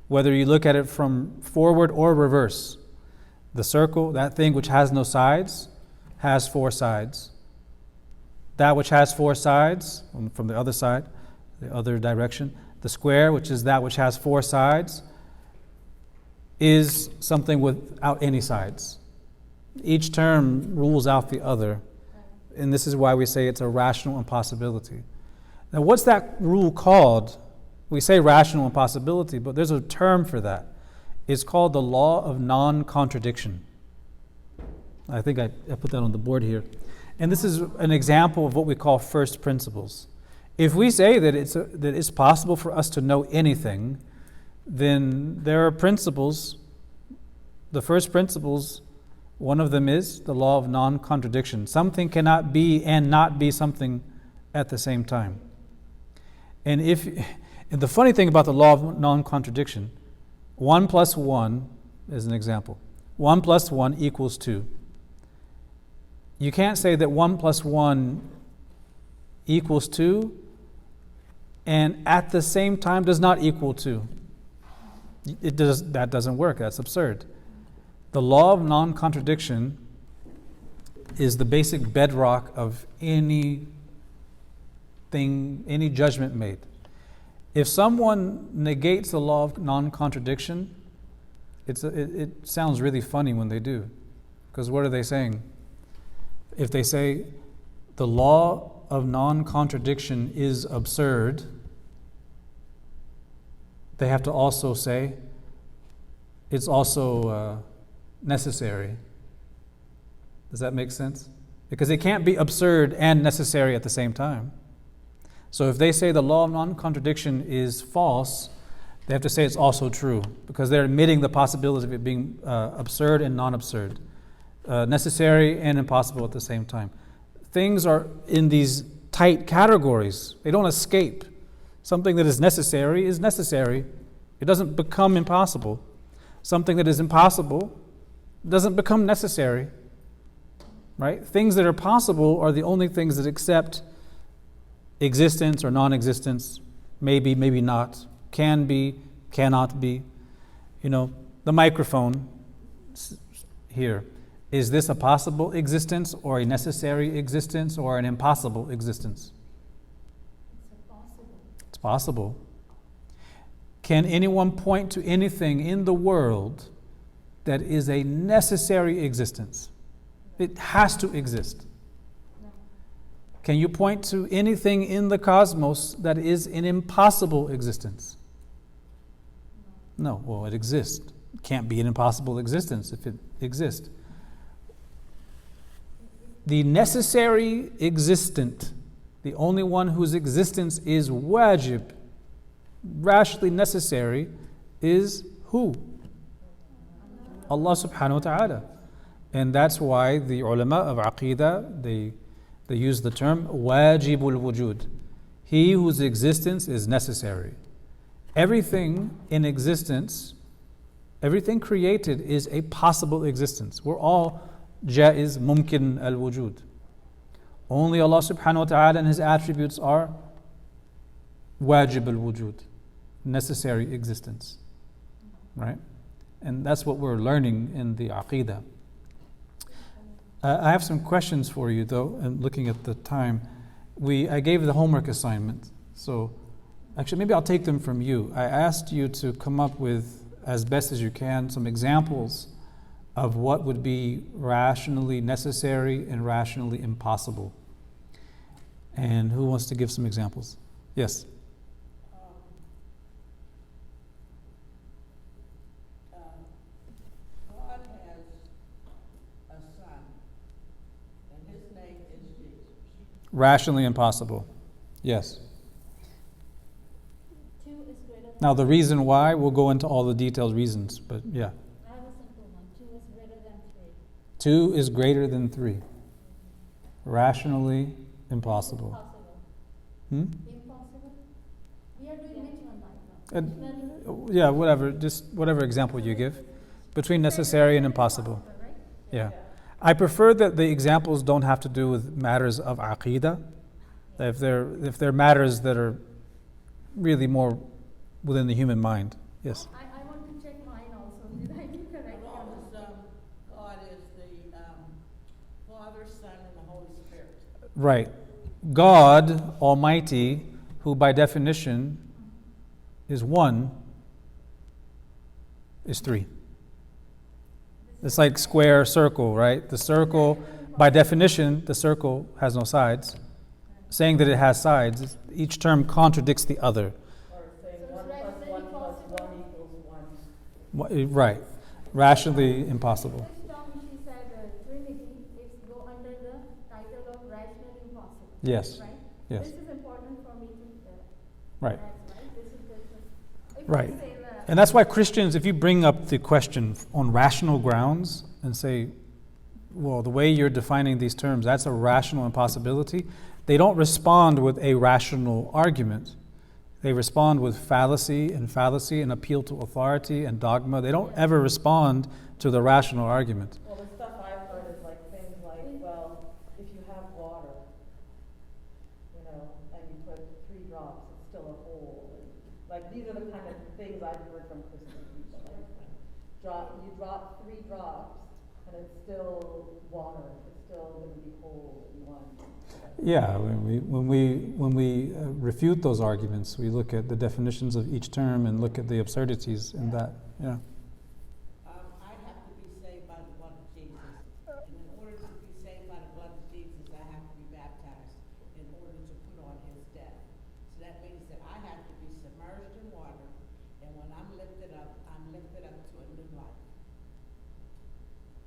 [SPEAKER 1] Whether you look at it from forward or reverse, the circle, that thing which has no sides, has four sides. That which has four sides, from the other side, the other direction, the square, which is that which has four sides, is something without any sides. Each term rules out the other, and this is why we say it's a rational impossibility. Now, what's that rule called? We say rational impossibility, but there's a term for that. It's called the law of non-contradiction. I think I put that on the board here. And this is an example of what we call first principles. If we say that it's possible for us to know anything, then there are principles. The first principles, one of them is the law of non-contradiction. Something cannot be and not be something at the same time. And the funny thing about the law of non-contradiction, 1 plus 1 is an example. 1 plus 1 equals 2. You can't say that 1 plus 1 equals 2 and at the same time does not equal 2. That doesn't work. That's absurd. The law of non-contradiction is the basic bedrock of any judgment made. If someone negates the law of non-contradiction, it sounds really funny when they do. Because what are they saying? If they say the law of non-contradiction is absurd, they have to also say it's also necessary. Does that make sense? Because it can't be absurd and necessary at the same time. So if they say the law of non-contradiction is false, they have to say it's also true, because they're admitting the possibility of it being absurd and non-absurd, necessary and impossible at the same time. Things are in these tight categories. They don't escape. Something that is necessary is necessary. It doesn't become impossible. Something that is impossible doesn't become necessary. Right? Things that are possible are the only things that accept existence or non-existence, maybe, maybe not, can be, cannot be. The microphone here, is this a possible existence or a necessary existence or an impossible existence? It's possible. Can anyone point to anything in the world that is a necessary existence? It has to exist. Can you point to anything in the cosmos that is an impossible existence? No. Well, it exists. It can't be an impossible existence if it exists. The necessary existent, the only one whose existence is wajib, rationally necessary, is who? Allah subhanahu wa ta'ala. And that's why the ulama of Aqidah, they use the term wajibul wujud. He whose existence is necessary. Everything in existence, everything created is a possible existence. We're all jaiz, mumkin al-wujud. Only Allah subhanahu wa ta'ala and His attributes are wajib al-wujud, necessary existence. Right? And that's what we're learning in the Aqidah. I have some questions for you though, and looking at the time. I gave the homework assignment, so actually maybe I'll take them from you. I asked you to come up with, as best as you can, some examples of what would be rationally necessary and rationally impossible. And who wants to give some examples? Yes.
[SPEAKER 4] God has a son, and his name is Jesus.
[SPEAKER 1] Rationally impossible. Yes.
[SPEAKER 3] 2 is greater than
[SPEAKER 1] Now the reason why, we'll go into all the detailed reasons, but yeah.
[SPEAKER 3] I have a simple one. 2 is greater than 3.
[SPEAKER 1] 2 is greater than 3. Rationally impossible.
[SPEAKER 3] Impossible? We are doing which one right now?
[SPEAKER 1] Yeah, whatever, just whatever example you give. Between necessary and impossible.
[SPEAKER 3] Right?
[SPEAKER 1] Yeah. I prefer that the examples don't have to do with matters of aqidah. If they're matters that are really more within the human mind. Yes.
[SPEAKER 3] I want to check mine also. Did I do correct?
[SPEAKER 4] God is the Father, Son, and the Holy Spirit.
[SPEAKER 1] Right. God Almighty, who by definition is one, is 3. It's like square, circle, right? The circle, by definition, the circle has no sides. Saying that it has sides, each term contradicts the other.
[SPEAKER 4] Or saying 1 + 1 + 1 = 1.
[SPEAKER 1] Right. Rationally impossible.
[SPEAKER 3] This term she said Trinity is go under the title of rationally impossible.
[SPEAKER 1] Yes.
[SPEAKER 3] Right?
[SPEAKER 1] Yes.
[SPEAKER 3] This is important for me to
[SPEAKER 1] Right.
[SPEAKER 3] right? This is the if
[SPEAKER 1] Right.
[SPEAKER 3] I say that
[SPEAKER 1] And that's why Christians, if you bring up the question on rational grounds and say, well, the way you're defining these terms, that's a rational impossibility, they don't respond with a rational argument. They respond with fallacy and appeal to authority and dogma. They don't ever respond to the rational argument.
[SPEAKER 4] Well, the stuff I've heard is like things like, well, if you have water, and you put 3 drops, it's still a whole. Like these are the kind of things I've heard from Christian people.
[SPEAKER 5] you drop 3 drops, and it's still water. It's still going to be whole in one.
[SPEAKER 1] Yeah, when we refute those arguments, we look at the definitions of each term and look at the absurdities in that. Yeah.
[SPEAKER 4] I have to be saved by the blood of Jesus. And in order to be saved by the blood of Jesus, I have to be baptized in order to put on his death. So that means that I have to be submerged in water, and when I'm lifted up to a new life.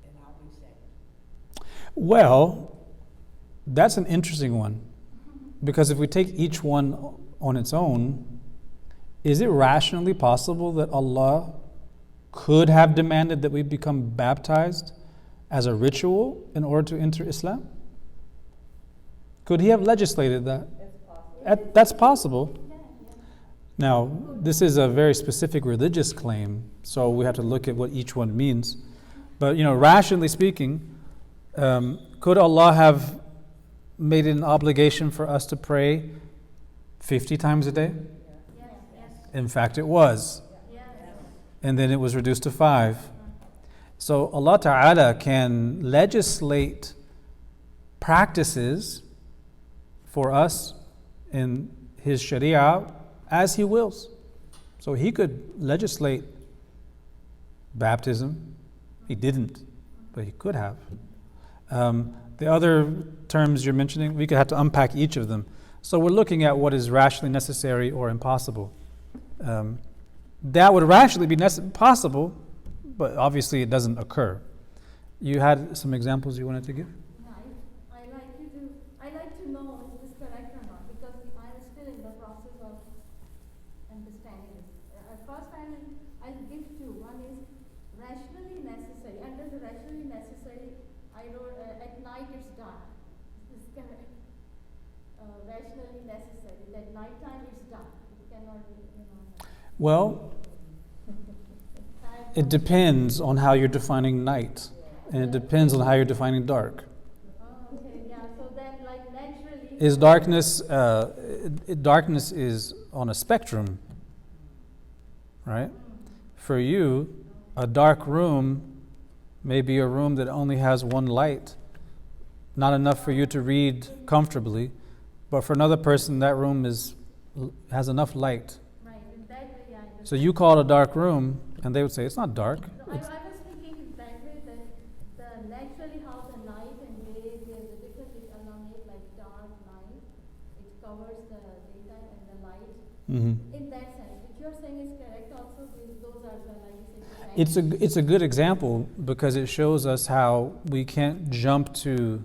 [SPEAKER 4] And I'll be saved.
[SPEAKER 1] Well, that's an interesting one, because if we take each one on its own, is it rationally possible that Allah could have demanded that we become baptized as a ritual in order to enter Islam? Could he have legislated that?
[SPEAKER 5] It's possible.
[SPEAKER 1] That's possible. Now, this is a very specific religious claim, so we have to look at what each one means. But, rationally speaking, could Allah have made it an obligation for us to pray 50 times a day?
[SPEAKER 3] Yes.
[SPEAKER 1] In fact, it was.
[SPEAKER 3] Yes.
[SPEAKER 1] And then it was reduced to 5. So Allah Ta'ala can legislate practices for us in His Sharia as He wills. So He could legislate baptism. He didn't, but He could have. The other terms you're mentioning, we could have to unpack each of them. So we're looking at what is rationally necessary or impossible. That would rationally be possible, but obviously it doesn't occur. You had some examples you wanted to give?
[SPEAKER 3] I like to know is this correct or not, because I'm still in the process of understanding it. First, I'll give 2. One is rationally necessary. Under the rationally necessary, I wrote at night it's dark. Is this correct? Rationally necessary. That nighttime it's dark. It cannot be,
[SPEAKER 1] Well, it depends on how you're defining night, and it depends on how you're defining dark.
[SPEAKER 3] Oh, okay, yeah. So then, like naturally.
[SPEAKER 1] Is darkness? Darkness is on a spectrum, right? For you, a dark room may be a room that only has one light, not enough for you to read comfortably, but for another person, that room has enough light.
[SPEAKER 3] Right, in that way, I understand.
[SPEAKER 1] So you call it a dark room, and they would say it's not dark.
[SPEAKER 3] No, I was thinking in that way that the naturally how the night and day, there's a difference which Allah made like dark night. It covers the daytime and the light.
[SPEAKER 1] Mm-hmm.
[SPEAKER 3] In that sense, which you're saying is correct also, those are the, like you said,
[SPEAKER 1] It's a good example because it shows us how we can't jump to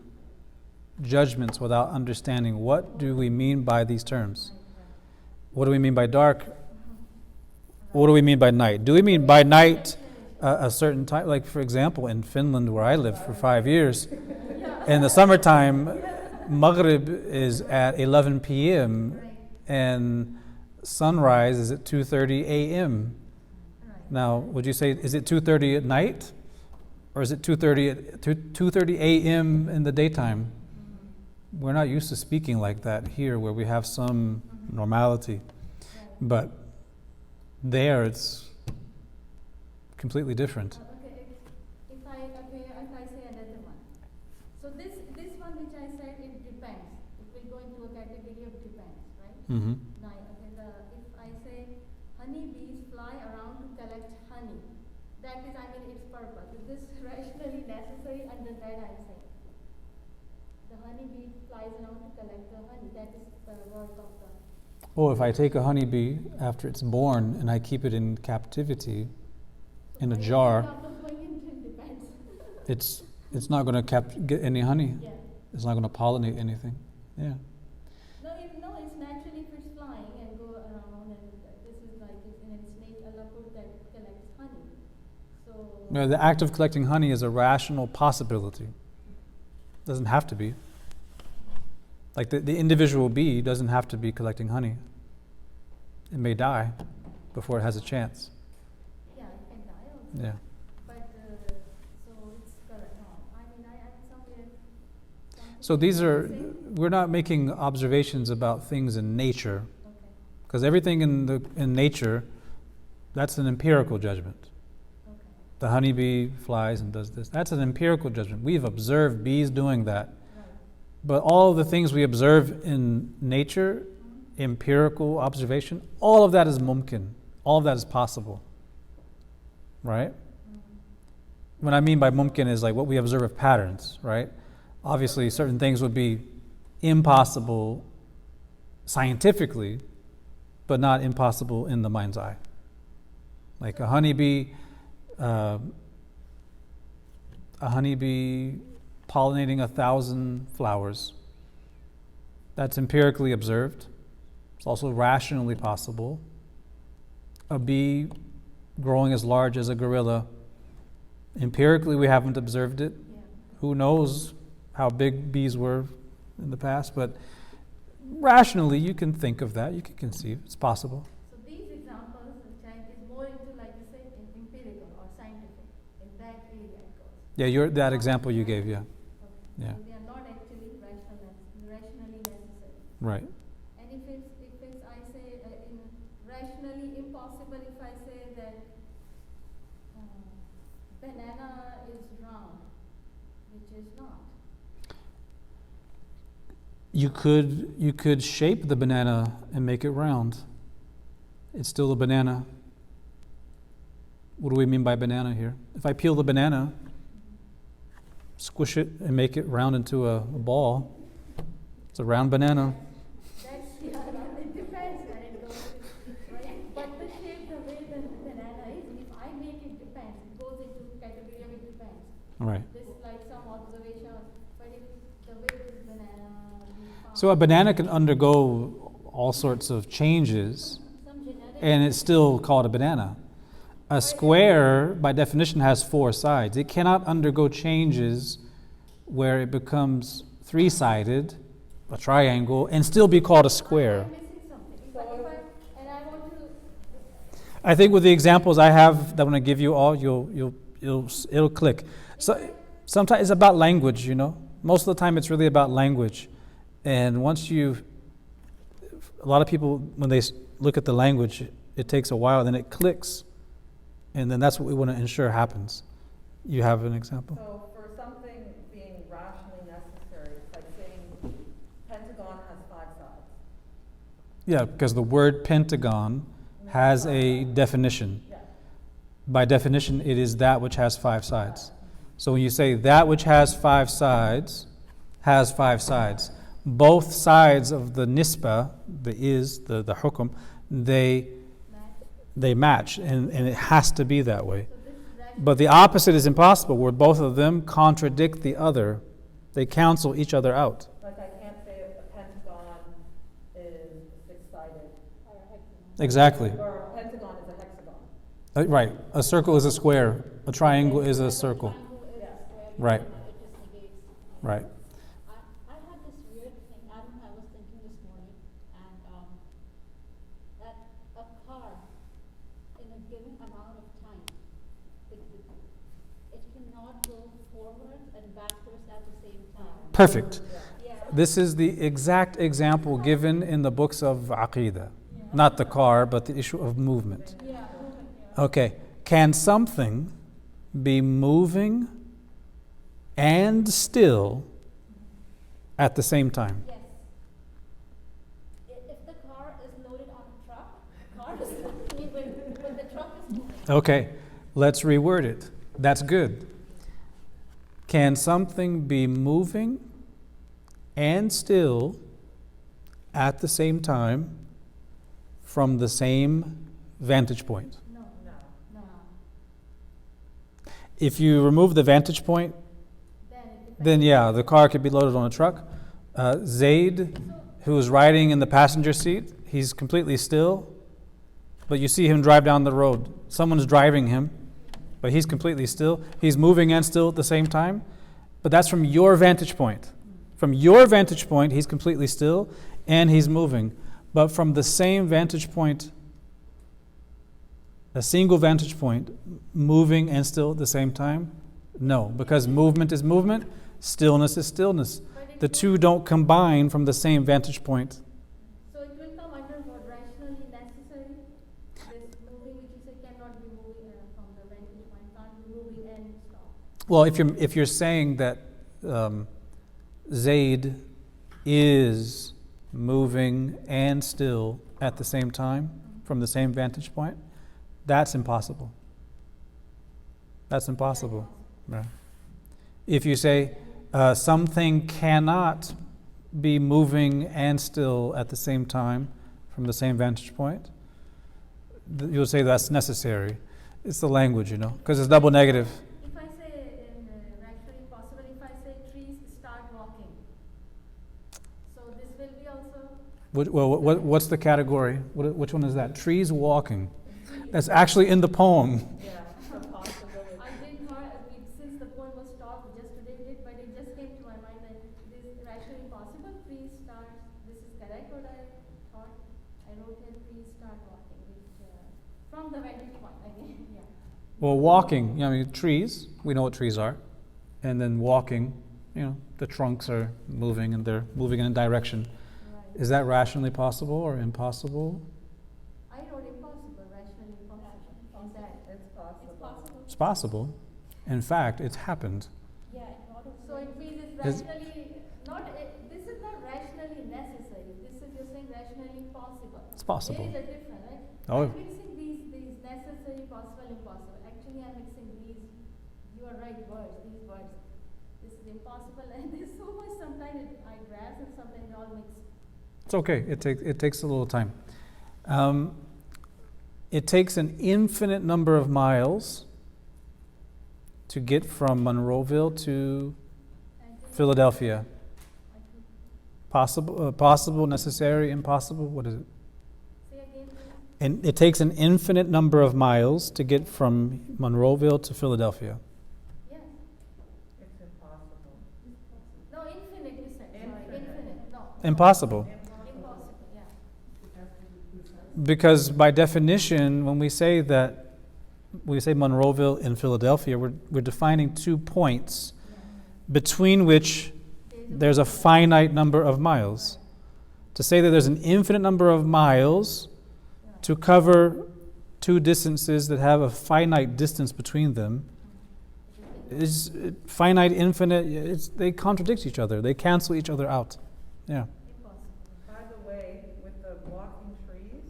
[SPEAKER 1] judgments without understanding what do we mean by these terms. What do we mean by dark? What do we mean by night? Do we mean by night a certain time? Like, for example, in Finland, where I lived for 5 years, in the summertime, Maghrib is at 11 p.m. and sunrise is at 2:30 a.m. Now, would you say, is it 2:30 at night? Or is it 2:30 a.m. in the daytime? We're not used to speaking like that here, where we have some normality. But there, it's completely different.
[SPEAKER 3] Okay, if I say another one. So this one which I said, it depends. It will go into a category of depends, right?
[SPEAKER 1] Mm-hmm.
[SPEAKER 3] Now, if I say honeybees fly around to collect honey, that is, its purpose. Is this rationally necessary? Under that, I'm saying the honeybee flies around to collect the honey. That is the work of the.
[SPEAKER 1] Or if I take a honeybee after it's born and I keep it in captivity in a jar, it's not going to get any honey.
[SPEAKER 3] Yeah.
[SPEAKER 1] It's not going to pollinate anything. Yeah.
[SPEAKER 3] No, it's naturally if it's flying and go around, and this is like in its nature, Allah put that collects honey. So.
[SPEAKER 1] No, the act of collecting honey is a rational possibility. Doesn't have to be. Like the individual bee doesn't have to be collecting honey. It may die before it has a chance.
[SPEAKER 3] Yeah, it can die also.
[SPEAKER 1] Yeah.
[SPEAKER 3] But so it's correct. No, I'm somewhere.
[SPEAKER 1] So we're not making observations about things in nature, because everything in nature, that's an empirical judgment.
[SPEAKER 3] Okay.
[SPEAKER 1] The honeybee flies and does this. That's an empirical judgment. We've observed bees doing that. But all the things we observe in nature, empirical observation, all of that is mumkin. All of that is possible. Right? What I mean by mumkin is like what we observe of patterns, right? Obviously, certain things would be impossible scientifically, but not impossible in the mind's eye. Like a honeybee pollinating 1,000 flowers. That's empirically observed. It's also rationally possible. A bee growing as large as a gorilla. Empirically, we haven't observed it.
[SPEAKER 3] Yeah.
[SPEAKER 1] Who knows how big bees were in the past, but rationally, you can think of that. You can conceive. It's possible.
[SPEAKER 3] So these examples, which is more into, like you said, empirical or scientific, in that area it goes.
[SPEAKER 1] Yeah, that example you gave, yeah.
[SPEAKER 3] Okay.
[SPEAKER 1] Yeah.
[SPEAKER 3] So they are not actually rationally necessary.
[SPEAKER 1] Right.
[SPEAKER 3] And if it's I say in rationally impossible, if I say that banana is round, which is not.
[SPEAKER 1] You could shape the banana and make it round. It's still a banana. What do we mean by banana here? If I peel the banana, squish it and make it round into a ball, it's a round banana.
[SPEAKER 3] That's it depends when it goes to, right? But the shape, the way the banana is, if I make it depends, it goes into category of it depends.
[SPEAKER 1] Right.
[SPEAKER 3] This is like some observation, but if the way this banana is found,
[SPEAKER 1] So a banana can undergo all sorts of changes,
[SPEAKER 3] some genetic
[SPEAKER 1] and it's still called a banana. A square, by definition, has 4 sides. It cannot undergo changes where it becomes 3-sided, a triangle, and still be called a square.
[SPEAKER 3] I'm missing something. And I want to
[SPEAKER 1] I think with the examples I have that I'm going to give you all, it'll click. So sometimes it's about language, you know. Most of the time, it's really about language. And once a lot of people, when they look at the language, it takes a while, then it clicks. And then that's what we want to ensure happens. You have an example?
[SPEAKER 5] So for something being rationally necessary, it's like saying pentagon has 5 sides.
[SPEAKER 1] Yeah, because the word pentagon has a definition.
[SPEAKER 5] Yeah.
[SPEAKER 1] By definition, it is that which has 5 sides. So when you say that which has 5 sides, has 5 sides. Both sides of the nisba, the hukum, they match, and it has to be that way. But the opposite is impossible, where both of them contradict the other. They cancel each other out.
[SPEAKER 5] Like I can't say a pentagon is 6-sided.
[SPEAKER 1] Exactly.
[SPEAKER 5] Or a pentagon is a hexagon.
[SPEAKER 1] Right. A circle is a square. A triangle is a circle. Right. Right.
[SPEAKER 6] I had this weird thing, I was thinking this morning, and that a car in a given amount of time, it cannot go forward and backwards at the same time.
[SPEAKER 1] Perfect.
[SPEAKER 6] Yeah.
[SPEAKER 1] This is the exact example given in the books of Aqidah. Not the car, but the issue of movement. Okay. Can something be moving and still at the same time?
[SPEAKER 6] Yes. If the car is loaded on a truck, car is moving when the truck is moving.
[SPEAKER 1] Okay, let's reword it. That's good. Can something be moving and still at the same time from the same vantage point?
[SPEAKER 3] no.
[SPEAKER 1] If you remove the vantage point, then yeah, the car could be loaded on a truck. Zaid, who is riding in the passenger seat, he's completely still, but you see him drive down the road. Someone's driving him, but he's completely still. He's moving and still at the same time, but that's from your vantage point. From your vantage point, he's completely still and he's moving. But from the same vantage point, a single vantage point, moving and still at the same time? No, because movement is movement, stillness is stillness. The two don't combine from the same vantage point.
[SPEAKER 3] So it will come under what rationally necessary? This moving, which you say cannot be moving from the vantage point, can't be moving and stop.
[SPEAKER 1] Well, if you're saying that Zaid is moving and still at the same time from the same vantage point, that's impossible. That's impossible. Right. If you say something cannot be moving and still at the same time from the same vantage point, you'll say that's necessary. It's the language, because it's double negative.
[SPEAKER 3] If I say in rationally possible, if I say trees start walking, so this will be also.
[SPEAKER 1] What's the category? Which one is that? Trees walking. That's actually in the poem.
[SPEAKER 5] Yeah, the possibility.
[SPEAKER 3] I didn't hear since the poem was stopped just today, but it just came to my mind that this is rationally possible. Trees start. This is correct. What I thought I wrote here. Trees start walking, which from the vantage point again. Yeah.
[SPEAKER 1] Well, walking. Trees. We know what trees are, and then walking. The trunks are moving, and they're moving in a direction.
[SPEAKER 3] Right.
[SPEAKER 1] Is that rationally possible or impossible?
[SPEAKER 3] I wrote impossible, rationally impossible. Is that
[SPEAKER 5] It's possible.
[SPEAKER 6] It's possible.
[SPEAKER 1] It's possible. In fact, it's happened.
[SPEAKER 6] Yeah, in order
[SPEAKER 3] so? It means it's
[SPEAKER 1] Is-
[SPEAKER 3] rationally not. This is not rationally necessary. This is you're saying rationally possible.
[SPEAKER 1] It's possible.
[SPEAKER 3] There is a difference, right?
[SPEAKER 1] Oh.
[SPEAKER 3] I'm mixing these necessary, possible, impossible. Actually, I'm mixing these. You are right words. These words. This is impossible, and there's so much. Sometimes I grasp, and sometimes they all mix.
[SPEAKER 1] It's okay. It takes a little time. It takes an infinite number of miles to get from Monroeville to Philadelphia. Possible, necessary, impossible. What is it?
[SPEAKER 3] Say again.
[SPEAKER 1] And it takes an infinite number of miles to get from Monroeville to Philadelphia.
[SPEAKER 3] Yes.
[SPEAKER 5] It's impossible.
[SPEAKER 3] No, infinite. You said. Sorry,
[SPEAKER 5] Infinite.
[SPEAKER 3] infinite. No.
[SPEAKER 1] Impossible.
[SPEAKER 3] Impossible. Yeah.
[SPEAKER 1] Because by definition, when we say Monroeville in Philadelphia, we're defining 2 points between which there's a finite number of miles. To say that there's an infinite number of miles to cover 2 distances that have a finite distance between them is finite, infinite. They contradict each other. They cancel each other out. Yeah.
[SPEAKER 3] Impossible.
[SPEAKER 5] By the way, with the walking trees,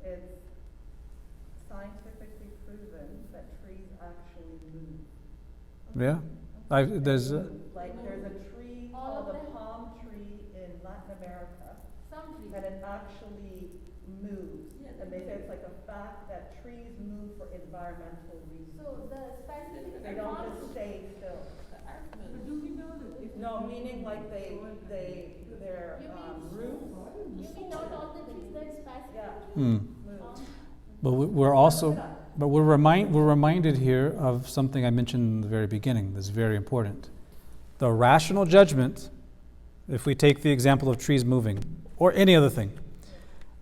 [SPEAKER 5] it's scientifically proven that trees actually move.
[SPEAKER 1] Yeah. There's.
[SPEAKER 5] Like there's a tree
[SPEAKER 3] All
[SPEAKER 5] called
[SPEAKER 3] of
[SPEAKER 5] a
[SPEAKER 3] them?
[SPEAKER 5] palm tree in Latin America,
[SPEAKER 3] Some trees.
[SPEAKER 5] and it actually moves. And they say it's like a fact that trees move for environmental reasons.
[SPEAKER 3] So the specific
[SPEAKER 5] They don't just stay still.
[SPEAKER 2] But do we know that if?
[SPEAKER 5] No, meaning like their
[SPEAKER 3] You mean-
[SPEAKER 5] roots
[SPEAKER 3] You mean not all the trees that specific?
[SPEAKER 5] Yeah.
[SPEAKER 1] Hmm.
[SPEAKER 5] move.
[SPEAKER 1] But we're reminded here of something I mentioned in the very beginning that's very important. The rational judgment, if we take the example of trees moving, or any other thing,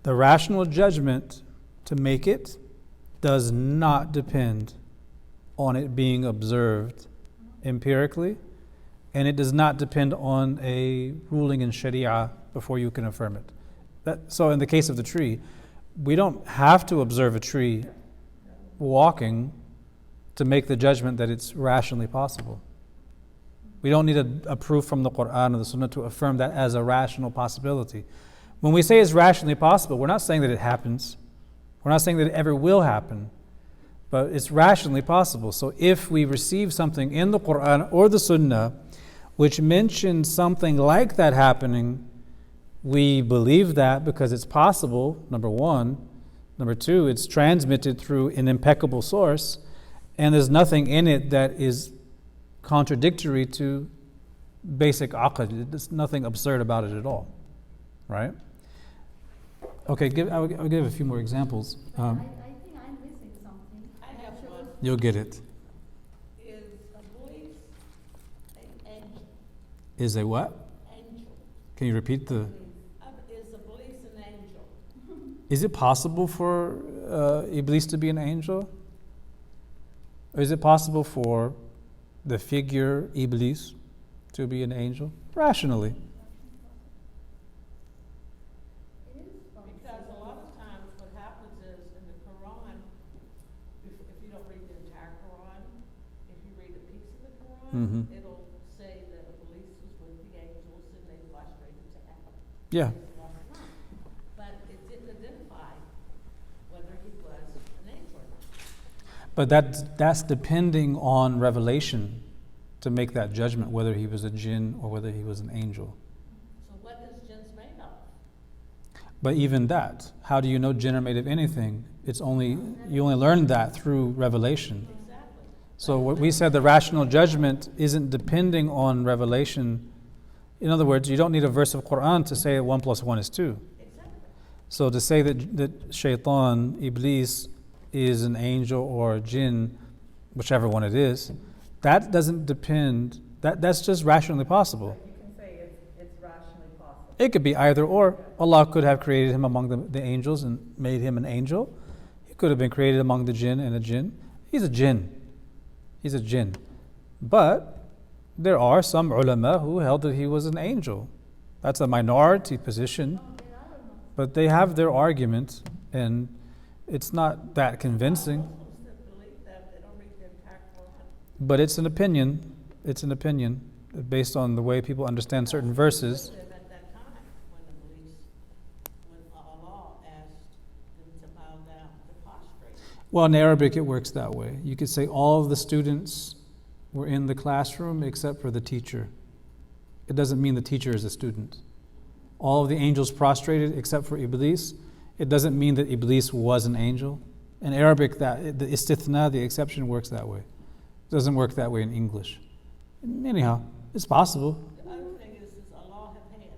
[SPEAKER 1] the rational judgment to make it does not depend on it being observed empirically, and it does not depend on a ruling in Sharia before you can affirm it. So in the case of the tree, we don't have to observe a tree walking to make the judgment that it's rationally possible. We don't need a proof from the Quran or the Sunnah to affirm that as a rational possibility. When we say it's rationally possible, we're not saying that it happens. We're not saying that it ever will happen. But it's rationally possible. So if we receive something in the Quran or the Sunnah which mentions something like that happening, we believe that because it's possible, number one. Number two, it's transmitted through an impeccable source, and there's nothing in it that is contradictory to basic aqd. There's nothing absurd about it at all, right? Okay, I'll give a few more examples.
[SPEAKER 3] I think I'm missing something.
[SPEAKER 4] I have one.
[SPEAKER 1] You'll get it.
[SPEAKER 4] Is a belief an angel?
[SPEAKER 1] Is a what?
[SPEAKER 4] Angel.
[SPEAKER 1] Can you repeat the?
[SPEAKER 4] Is a belief an angel?
[SPEAKER 1] Is it possible for Iblis to be an angel? Or is it possible for the figure Iblis to be an angel? Rationally.
[SPEAKER 3] It is possible.
[SPEAKER 4] Because a lot of times what happens
[SPEAKER 1] Mhm.
[SPEAKER 4] it'll say that Iblis was with the angels and they prostrated to Adam.
[SPEAKER 1] Yeah.
[SPEAKER 4] But it didn't identify whether he was an angel or not.
[SPEAKER 1] But that's depending on revelation to make that judgment, whether he was a jinn or whether he was an angel.
[SPEAKER 4] So what is jinns made of?
[SPEAKER 1] But even that, how do you know jinn are made of anything? You only learn that through revelation.
[SPEAKER 4] Exactly.
[SPEAKER 1] So what we said, the rational judgment isn't depending on revelation. In other words, you don't need a verse of Quran to say 1 + 1 is 2.
[SPEAKER 4] Exactly.
[SPEAKER 1] So to say that shaitan, Iblis, is an angel or a jinn, whichever one it is, that doesn't depend, that's just rationally possible.
[SPEAKER 5] You can say it's rationally possible.
[SPEAKER 1] It could be either or. Allah could have created him among the angels and made him an angel. He could have been created among the jinn and a jinn. He's a jinn. He's a jinn. But there are some ulama who held that he was an angel. That's a minority position. But they have their argument, and it's not that convincing.
[SPEAKER 4] Muslims that believe that, they don't read the entire Quran.
[SPEAKER 1] But it's an opinion. It's an opinion based on the way people understand certain verses.
[SPEAKER 4] Live at that time when Allah asked them to bow down, to prostrate.
[SPEAKER 1] Well, in Arabic, it works that way. You could say all of the students were in the classroom except for the teacher. It doesn't mean the teacher is a student. All of the angels prostrated except for Iblis. It doesn't mean that Iblis was an angel. In Arabic, the istithna, the exception, works that way. It doesn't work that way in English. Anyhow, it's possible.
[SPEAKER 4] The other thing is Allah have hands.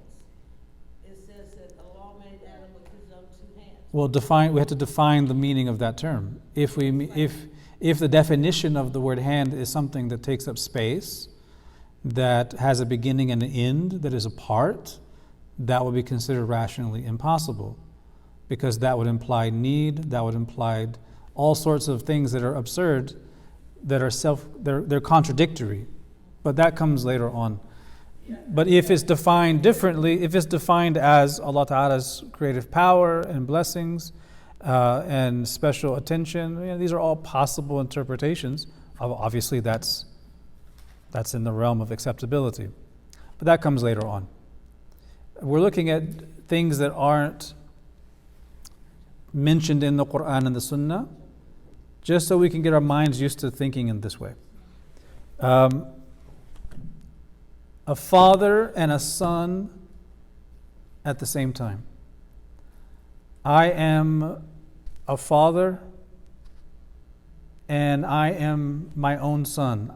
[SPEAKER 4] It says that Allah made Adam with his own 2 hands.
[SPEAKER 1] Well, we have to define the meaning of that term. If the definition of the word hand is something that takes up space, that has a beginning and an end, that is a part, that would be considered rationally impossible, because that would imply need, that would imply all sorts of things that are absurd, that are they're contradictory. But that comes later on. But if it's defined differently, if it's defined as Allah Ta'ala's creative power and blessings and special attention, these are all possible interpretations. Obviously, that's in the realm of acceptability. But that comes later on. We're looking at things that aren't mentioned in the Quran and the Sunnah, just so we can get our minds used to thinking in this way. A father and a son at the same time. I am a father and I am my own son.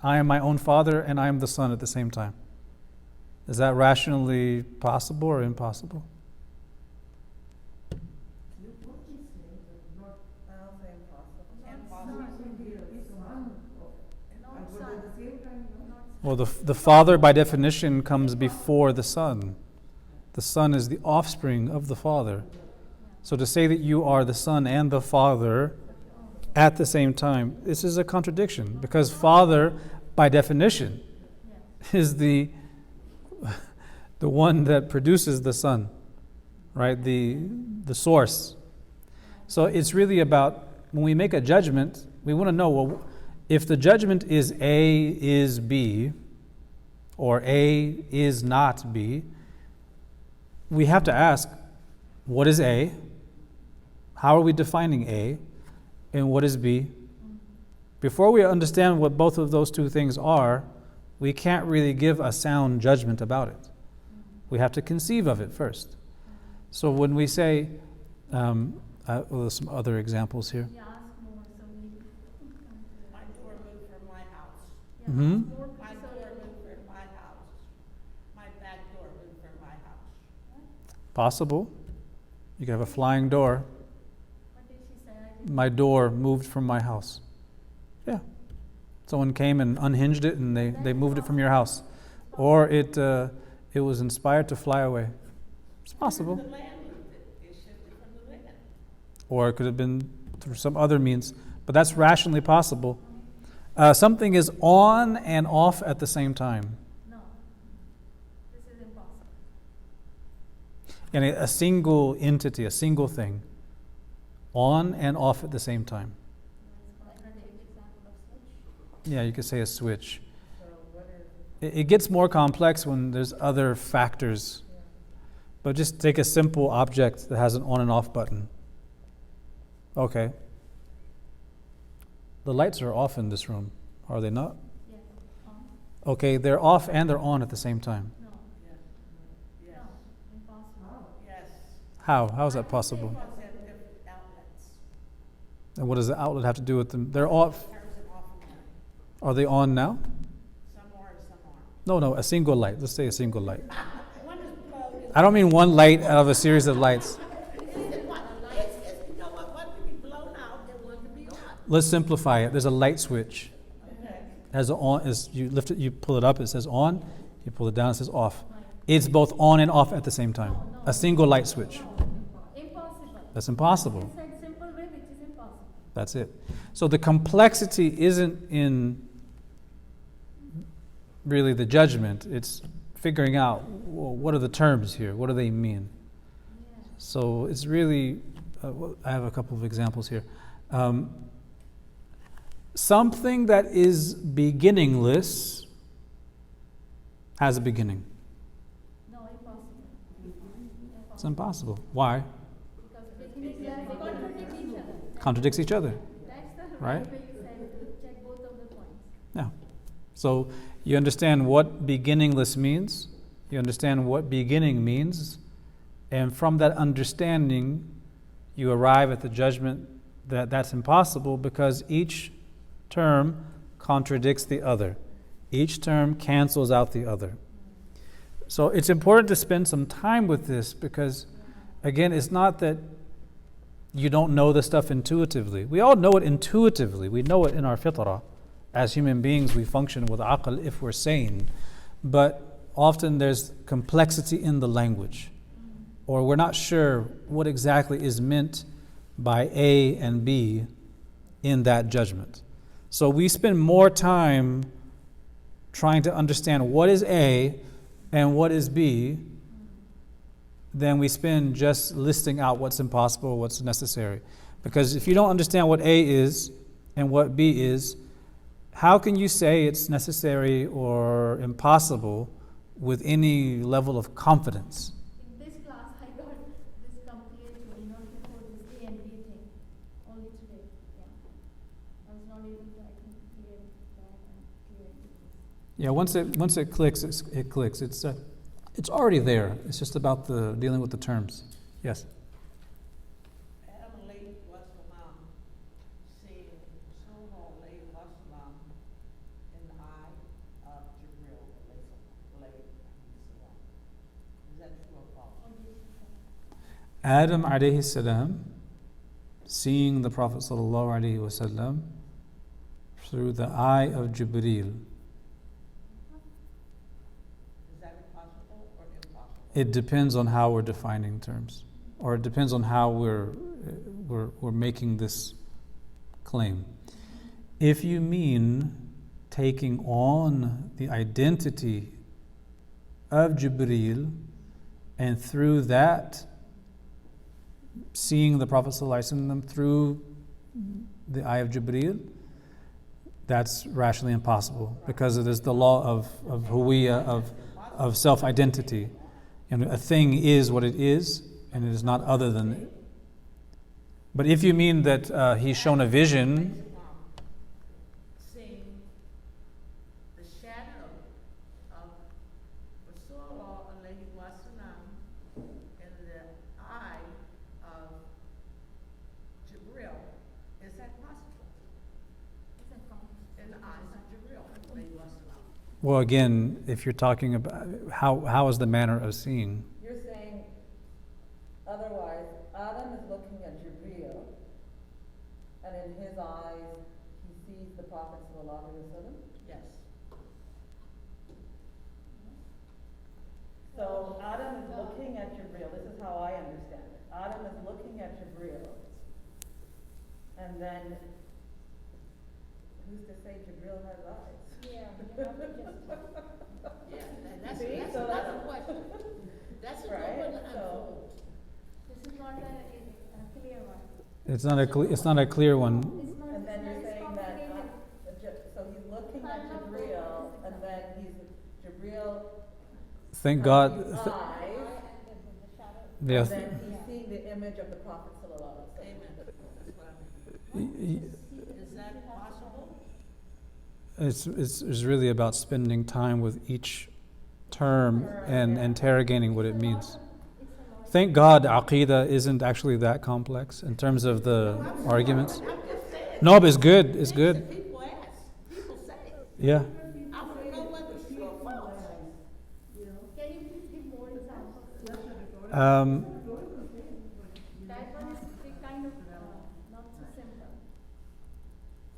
[SPEAKER 1] I am my own father and I am the son at the same time. Is that rationally possible or impossible?
[SPEAKER 5] I'll say impossible.
[SPEAKER 1] Well, the father by definition comes before the son. The son is the offspring of the father. So to say that you are the son and the father at the same time, this is a contradiction, because father by definition is the one that produces the son, right? The source. So it's really about, when we make a judgment, we want to know, well, if the judgment is A is B, or A is not B, we have to ask, what is A? How are we defining A? And what is B? Before we understand what both of those two things are, we can't really give a sound judgment about it. We have to conceive of it first. So when we say, there's some other examples here.
[SPEAKER 3] Yeah, ask more so we.
[SPEAKER 4] My door moved from my house.
[SPEAKER 1] Mm-hmm.
[SPEAKER 3] More
[SPEAKER 4] My
[SPEAKER 3] so
[SPEAKER 4] door moved from my house. My back door moved from my house.
[SPEAKER 1] Possible. You could have a flying door.
[SPEAKER 3] What did she say? I didn't.
[SPEAKER 1] My door moved from my house. Yeah. Someone came and unhinged it and they moved it from your house. Or it was inspired to fly away. It's possible.
[SPEAKER 4] The land moved it. It shifted from the land.
[SPEAKER 1] Or it could have been through some other means. But that's rationally possible. Something is on and off at the same time.
[SPEAKER 3] No. This is impossible.
[SPEAKER 1] And a single entity, a single thing, on and off at the same time.
[SPEAKER 3] Contradict example of switch.
[SPEAKER 1] Yeah, you could say a switch. It gets more complex when there's other factors. But just take a simple object that has an on and off button. Okay. The lights are off in this room, are they not?
[SPEAKER 6] Yes.
[SPEAKER 1] Okay, they're off and they're on at the same time.
[SPEAKER 6] No.
[SPEAKER 4] Yes. Yes.
[SPEAKER 6] No. Impossible.
[SPEAKER 4] Yes.
[SPEAKER 1] How is that possible?
[SPEAKER 4] Because they have different outlets.
[SPEAKER 1] And what does the outlet have to do with them? They're off.
[SPEAKER 4] Turns it off and on.
[SPEAKER 1] Are they on now?
[SPEAKER 4] Some are and some aren't.
[SPEAKER 1] No, a single light. Let's say a single light.
[SPEAKER 4] One is plugged.
[SPEAKER 1] I don't mean one light out of a series of lights.
[SPEAKER 4] You know what? One can be blown out and one can be on.
[SPEAKER 1] Let's simplify it. There's a light switch.
[SPEAKER 4] Okay.
[SPEAKER 1] As on, as you lift it, you pull it up, it says on. You pull it down, it says off. It's both on and off at the same time. A single light switch.
[SPEAKER 6] Impossible.
[SPEAKER 1] That's impossible.
[SPEAKER 6] It's a simple way which is impossible.
[SPEAKER 1] That's it. So the complexity isn't in really the judgment. It's figuring out, well, what are the terms here? What do they mean?
[SPEAKER 6] Yeah.
[SPEAKER 1] So it's really, I have a couple of examples here. Something that is beginningless has a beginning.
[SPEAKER 6] No, impossible.
[SPEAKER 1] It's impossible. Why?
[SPEAKER 6] Because beginnings contradict each other.
[SPEAKER 1] Contradicts each other.
[SPEAKER 6] That's the
[SPEAKER 1] Right.
[SPEAKER 6] way you said to check both of the points.
[SPEAKER 1] Yeah. So you understand what beginningless means. You understand what beginning means. And from that understanding, you arrive at the judgment that that's impossible because each term contradicts the other. Each term cancels out the other. So it's important to spend some time with this because, again, it's not that you don't know the stuff intuitively. We all know it intuitively. We know it in our fitrah. As human beings, we function with aql if we're sane. But often there's complexity in the language. Or we're not sure what exactly is meant by A and B in that judgment. So we spend more time trying to understand what is A and what is B than we spend just listing out what's impossible, what's necessary. Because if you don't understand what A is and what B is, how can you say it's necessary or impossible with any level of confidence?
[SPEAKER 6] In this class, I got this completely, before this A and B thing, only today. Yeah. I was not able to, I think, clear that and clear it.
[SPEAKER 1] Yeah, once it clicks, it clicks. It's already there. It's just about the dealing with the terms. Yes.
[SPEAKER 4] Adam alayhi wassalam seeing Rasulullah alayhi wassalam in the eye of Jibril alayhi salam. Is that true or false?
[SPEAKER 1] Adam alayhi salam seeing the Prophet sallallahu alayhi wasallam through the eye of Jibril.
[SPEAKER 4] Is that impossible or impossible?
[SPEAKER 1] It depends on how we're defining terms, or it depends on how we're making this claim. If you mean taking on the identity of Jibril and through that seeing the Prophet ﷺ through the eye of Jibril, that's rationally impossible because it is the law of huwiyya, of self-identity. And a thing is what it is, and it is not other than it. But if you mean that he's shown a vision,
[SPEAKER 4] Seeing the shadow of Rasulullah alayhi wasalam in the eye of Jibril, is that possible? In the eyes of Jibril alayhi wasalam.
[SPEAKER 1] well, again, if you're talking about how is the manner of seeing?
[SPEAKER 5] You're saying, otherwise, Adam is looking at Jibreel, and in his eyes, he sees the Prophet sallallahu alaihi wasallam.
[SPEAKER 4] Yes.
[SPEAKER 5] So Adam is looking at Jibreel. This is how I understand it. Adam is looking at Jibreel, and then who's to say Jibreel has eyes?
[SPEAKER 6] Yeah, you have to just.
[SPEAKER 4] Yeah, and that's
[SPEAKER 5] See? So
[SPEAKER 4] another
[SPEAKER 5] that's-
[SPEAKER 4] question. That's a
[SPEAKER 5] Right,
[SPEAKER 4] good one to
[SPEAKER 5] so-
[SPEAKER 4] unfold.
[SPEAKER 6] This is not a clear one.
[SPEAKER 1] It's not a clear one.
[SPEAKER 6] It's not,
[SPEAKER 5] And then you're
[SPEAKER 6] it's
[SPEAKER 5] saying that,
[SPEAKER 6] complicated.
[SPEAKER 5] so he's looking at Jibreel, and then he's
[SPEAKER 1] Thank God.
[SPEAKER 5] His eyes,
[SPEAKER 1] Yeah,
[SPEAKER 5] and then he's seeing the image of the Prophet sallallahu alaihi wasallam.
[SPEAKER 4] Amen. That's what I'm, is that possible?
[SPEAKER 1] it's really about spending time with each term and interrogating what it means. Thank God Aqidah isn't actually that complex in terms of the arguments.
[SPEAKER 4] I'm just saying.
[SPEAKER 1] No, but it's good. It's
[SPEAKER 4] Things
[SPEAKER 1] good.
[SPEAKER 4] that people ask, people say.
[SPEAKER 1] Yeah.
[SPEAKER 4] I want to know whether it's true or false.
[SPEAKER 6] Can you please give more examples?
[SPEAKER 1] Um,
[SPEAKER 6] That one is kind of not so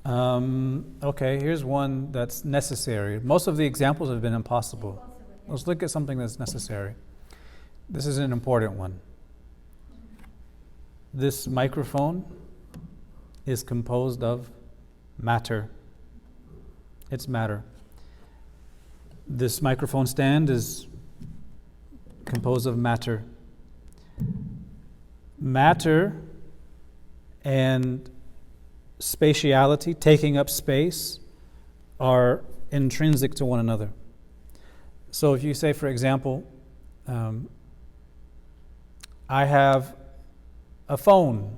[SPEAKER 6] simple.
[SPEAKER 1] okay, here's one that's necessary. Most of the examples have been impossible.
[SPEAKER 6] Impossible, yeah.
[SPEAKER 1] Let's look at something that's necessary. This is an important one. This microphone is composed of matter. It's matter. This microphone stand is composed of matter. Matter and spatiality, taking up space, are intrinsic to one another. So if you say, for example, I have a phone,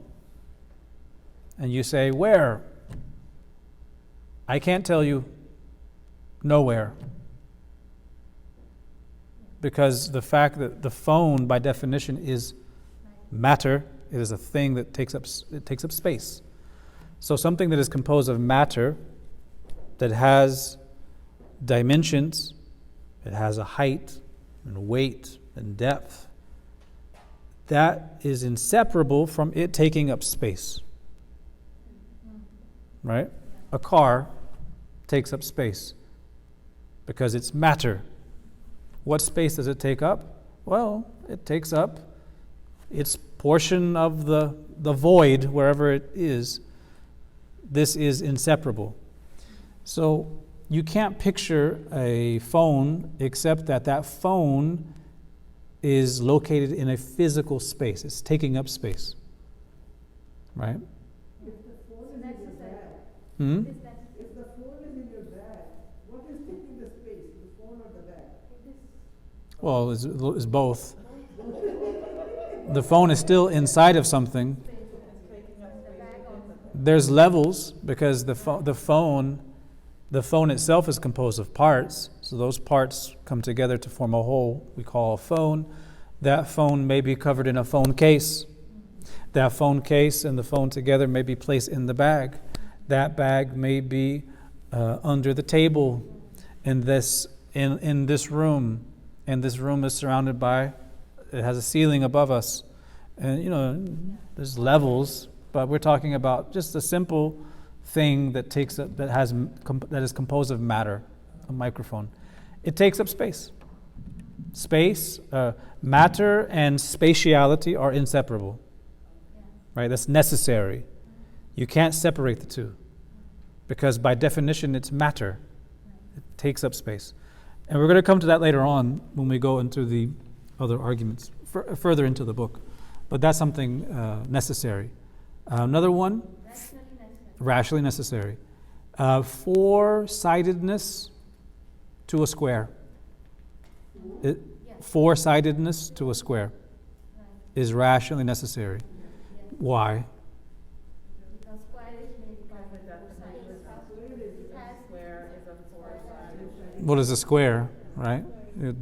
[SPEAKER 1] and you say, where? I can't tell you nowhere. Because the fact that the phone, by definition, is matter, it is a thing that takes up space. So something that is composed of matter, that has dimensions, it has a height and weight and depth, that is inseparable from it taking up space. Right? A car takes up space because it's matter. What space does it take up? Well, it takes up its portion of the void, wherever it is. This is inseparable. So you can't picture a phone except that phone is located in a physical space. It's taking up space. Right?
[SPEAKER 2] If the phone
[SPEAKER 6] So
[SPEAKER 2] is
[SPEAKER 6] that's
[SPEAKER 2] in your
[SPEAKER 6] the
[SPEAKER 2] bag,
[SPEAKER 1] Hmm?
[SPEAKER 6] Is that
[SPEAKER 2] if the phone is in your bag, what is taking the space, the phone or the bag?
[SPEAKER 6] it is
[SPEAKER 1] Well, it's both. The phone is still inside of something.
[SPEAKER 6] the bag also?
[SPEAKER 1] There's levels because the phone itself is composed of parts. So those parts come together to form a whole we call a phone. That phone may be covered in a phone case. That phone case and the phone together may be placed in the bag. That bag may be under the table in this room. And this room is surrounded by, it has a ceiling above us. And there's levels, but we're talking about just a simple thing that is composed of matter, a microphone. It takes up space. Space, matter and spatiality are inseparable. Right? That's necessary. You can't separate the two because by definition it's matter. It takes up space. And we're going to come to that later on when we go into the other arguments further into the book. But that's something necessary. Another one, rationally necessary. Four-sidedness to a square. Four-sidedness to a square is rationally necessary. Why?
[SPEAKER 6] Because square is made by
[SPEAKER 5] Because the definition
[SPEAKER 6] has
[SPEAKER 5] square is a four-sided.
[SPEAKER 1] What is a square, right?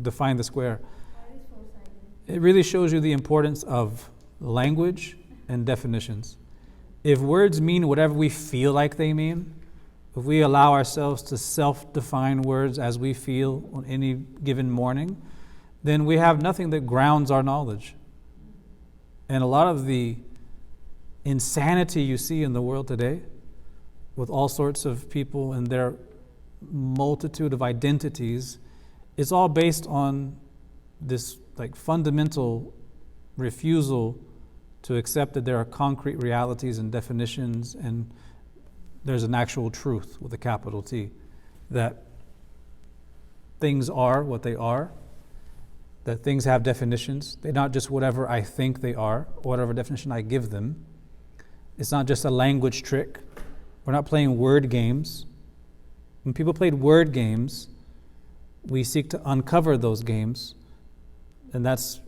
[SPEAKER 1] Define the square.
[SPEAKER 6] square is four-sided.
[SPEAKER 1] It really shows you the importance of language and definitions. If words mean whatever we feel like they mean, if we allow ourselves to self-define words as we feel on any given morning, then we have nothing that grounds our knowledge. And a lot of the insanity you see in the world today, with all sorts of people and their multitude of identities, is all based on this fundamental refusal to accept that there are concrete realities and definitions and there's an actual truth with a capital T, that things are what they are, that things have definitions. They're not just whatever I think they are, or whatever definition I give them. It's not just a language trick. We're not playing word games. When people played word games, we seek to uncover those games and that's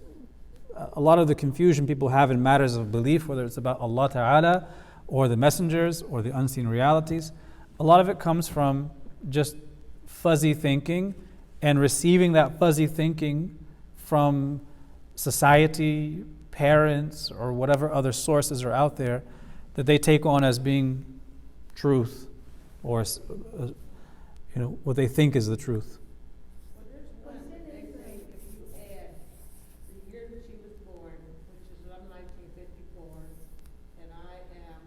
[SPEAKER 1] a lot of the confusion people have in matters of belief, whether it's about Allah Ta'ala or the messengers or the unseen realities. A lot of it comes from just fuzzy thinking and receiving that fuzzy thinking from society, parents, or whatever other sources are out there that they take on as being truth, or what they think is the truth.
[SPEAKER 4] Well, there's one that they say if you add the year that she was born, which is 1954, and I am,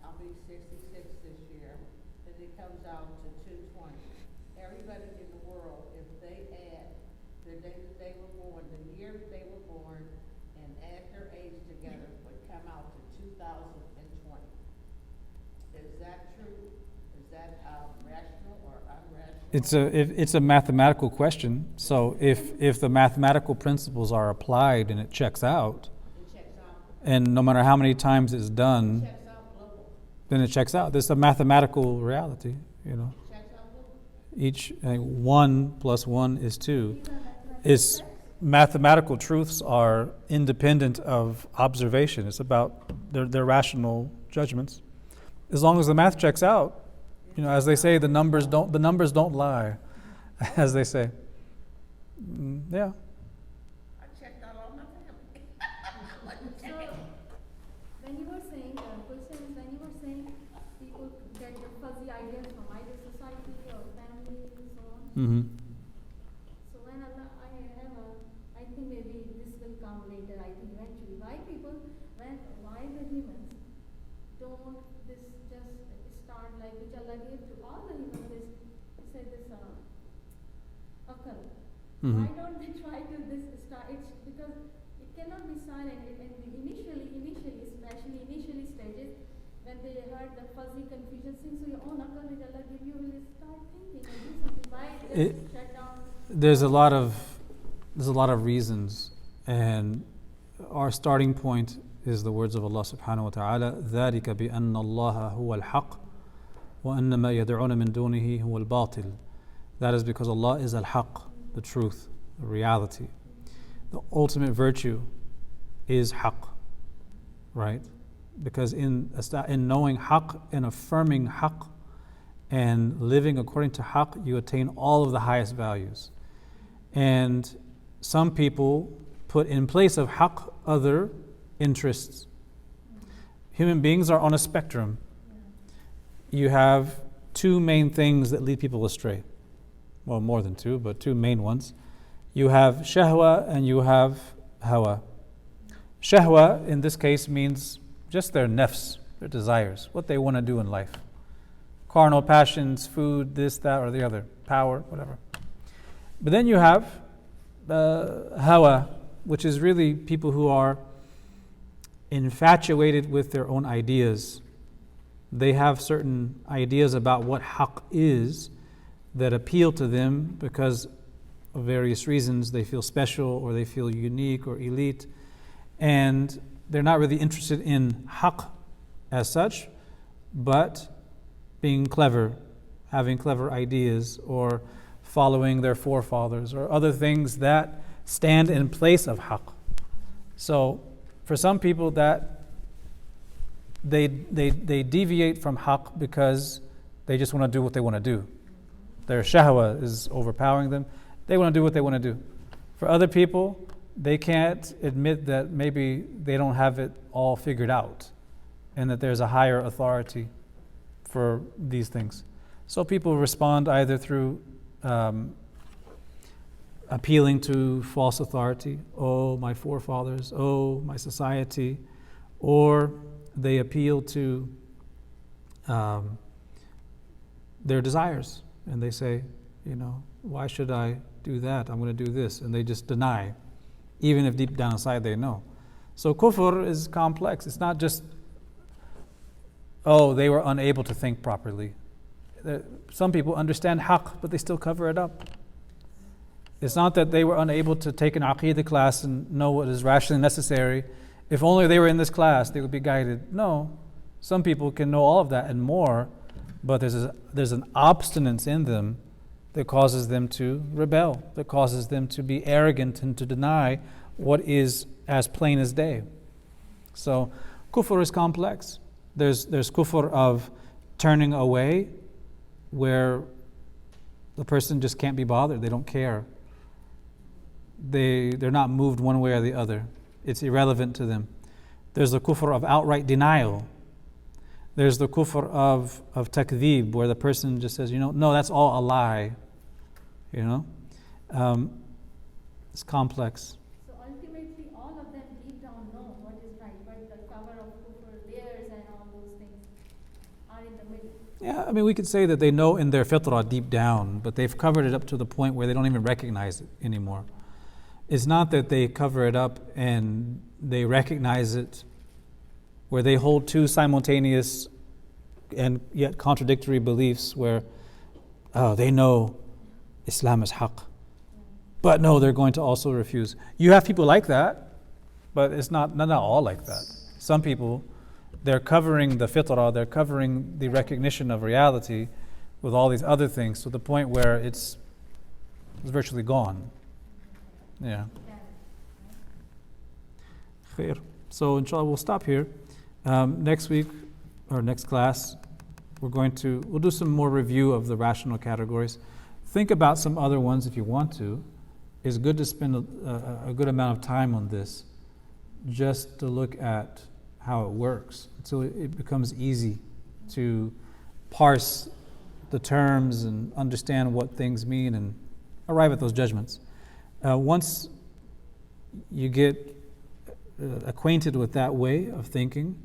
[SPEAKER 4] I'll be 66 this year, and it comes out to 220. Everybody in the world, if they add the day that they were born, the year that they were born, and add their age together, would come out to 2020. Is that true? Is that rational or unrational?
[SPEAKER 1] It's a mathematical question. So if the mathematical principles are applied and it checks out,
[SPEAKER 4] It checks out.
[SPEAKER 1] and no matter how many times it's
[SPEAKER 4] It
[SPEAKER 1] done,
[SPEAKER 4] checks out global.
[SPEAKER 1] then it checks out. There's a mathematical reality.
[SPEAKER 4] It checks out global.
[SPEAKER 1] Each 1 plus 1 is 2.
[SPEAKER 3] These are mathematical
[SPEAKER 1] Is
[SPEAKER 3] facts.
[SPEAKER 1] mathematical truths are independent of observation. It's about their rational judgments. As long as the math checks out, as they say, the numbers don't lie, as they say. Yeah.
[SPEAKER 4] I checked out all my family.
[SPEAKER 3] So, when you were saying, question is when you were saying people get the fuzzy ideas from either society or family and so on.
[SPEAKER 1] Mm-hmm.
[SPEAKER 3] So when I think maybe this will come later, I think eventually. Why the humans don't this just start like which Allah gave to all the humans, this, he said this, akal.
[SPEAKER 1] Mm-hmm.
[SPEAKER 3] Why don't they try to this start, it's because it cannot be silent, and initially, especially initially stages, when they heard the fuzzy confusion, things, so your own akal which Allah give you will start thinking and do something. Why just shut down?
[SPEAKER 1] There's a lot of reasons, and our starting point is the words of Allah subhanahu wa ta'ala, ذَلِكَ بِأَنَّ اللَّهَ هُوَ الْحَقِّ وَأَنَّ مَا يَدْعُونَ مِن دُونِهِ هُوَ الْبَاطِلِ. That is because Allah is al-haq, the truth, the reality. The ultimate virtue is haq, right? Because in knowing haq and affirming haq and living according to haq, you attain all of the highest values. And some people put in place of haq other interests. Human beings are on a spectrum. You have two main things that lead people astray. Well, more than two, but two main ones. You have shahwa and you have hawa. Shahwa in this case means just their nafs, their desires, what they want to do in life. Carnal passions, food, this, that, or the other, power, whatever. But then you have hawa, which is really people who are infatuated with their own ideas. They have certain ideas about what haqq is that appeal to them because of various reasons. They feel special or they feel unique or elite, and they're not really interested in haqq as such, but being clever, having clever ideas, or following their forefathers, or other things that stand in place of haqq. So for some people that they deviate from haqq because they just want to do what they want to do. Their shahwa is overpowering them. They want to do what they want to do. For other people, they can't admit that maybe they don't have it all figured out and that there's a higher authority for these things. So people respond either through appealing to false authority, oh, my forefathers, oh, my society, or they appeal to their desires, and they say, why should I do that? I'm going to do this, and they just deny, even if deep down inside they know. So kufr is complex. It's not just, they were unable to think properly. Some people understand haqq, but they still cover it up. It's not that they were unable to take an aqeedah class and know what is rationally necessary. If only they were in this class, they would be guided. No, some people can know all of that and more, but there's an obstinance in them that causes them to rebel, that causes them to be arrogant and to deny what is as plain as day. So kufr is complex. There's kufr of turning away, where the person just can't be bothered. They don't care. They're not moved one way or the other. It's irrelevant to them. There's the kufr of outright denial. There's the kufr of takdhib, where the person just says, no, that's all a lie. It's complex.
[SPEAKER 3] So ultimately, all of them deep down know what is right, but the cover of kufr, theirs, and all those things are in the middle.
[SPEAKER 1] Yeah, we could say that they know in their fitrah deep down, but they've covered it up to the point where they don't even recognize it anymore. It's not that they cover it up and they recognize it, where they hold two simultaneous and yet contradictory beliefs, where they know Islam is haqq, but no, they're going to also refuse. You have people like that, but it's not all like that. Some people, they're covering the fitrah, they're covering the recognition of reality with all these other things, to the point where it's virtually gone. Yeah. Khair. So inshallah we'll stop here. Next week, or next class, we'll do some more review of the rational categories. Think about some other ones if you want to. It's good to spend a good amount of time on this, just to look at how it works, until it becomes easy to parse the terms and understand what things mean and arrive at those judgments. Once you get acquainted with that way of thinking,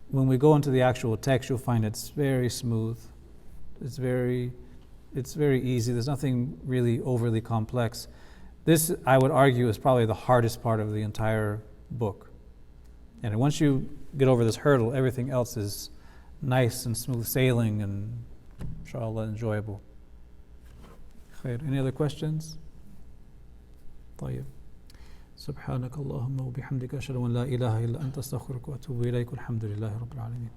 [SPEAKER 1] when we go into the actual text, you'll find it's very smooth. It's very easy. There's nothing really overly complex. This, I would argue, is probably the hardest part of the entire book. And once you get over this hurdle, everything else is nice and smooth sailing and, inshallah, enjoyable. Khair. Any other questions? طيب. سبحانك اللهم وبحمدك أشهد أن لا إله إلا أنت أستغفرك وأتوب إليك والحمد لله رب العالمين.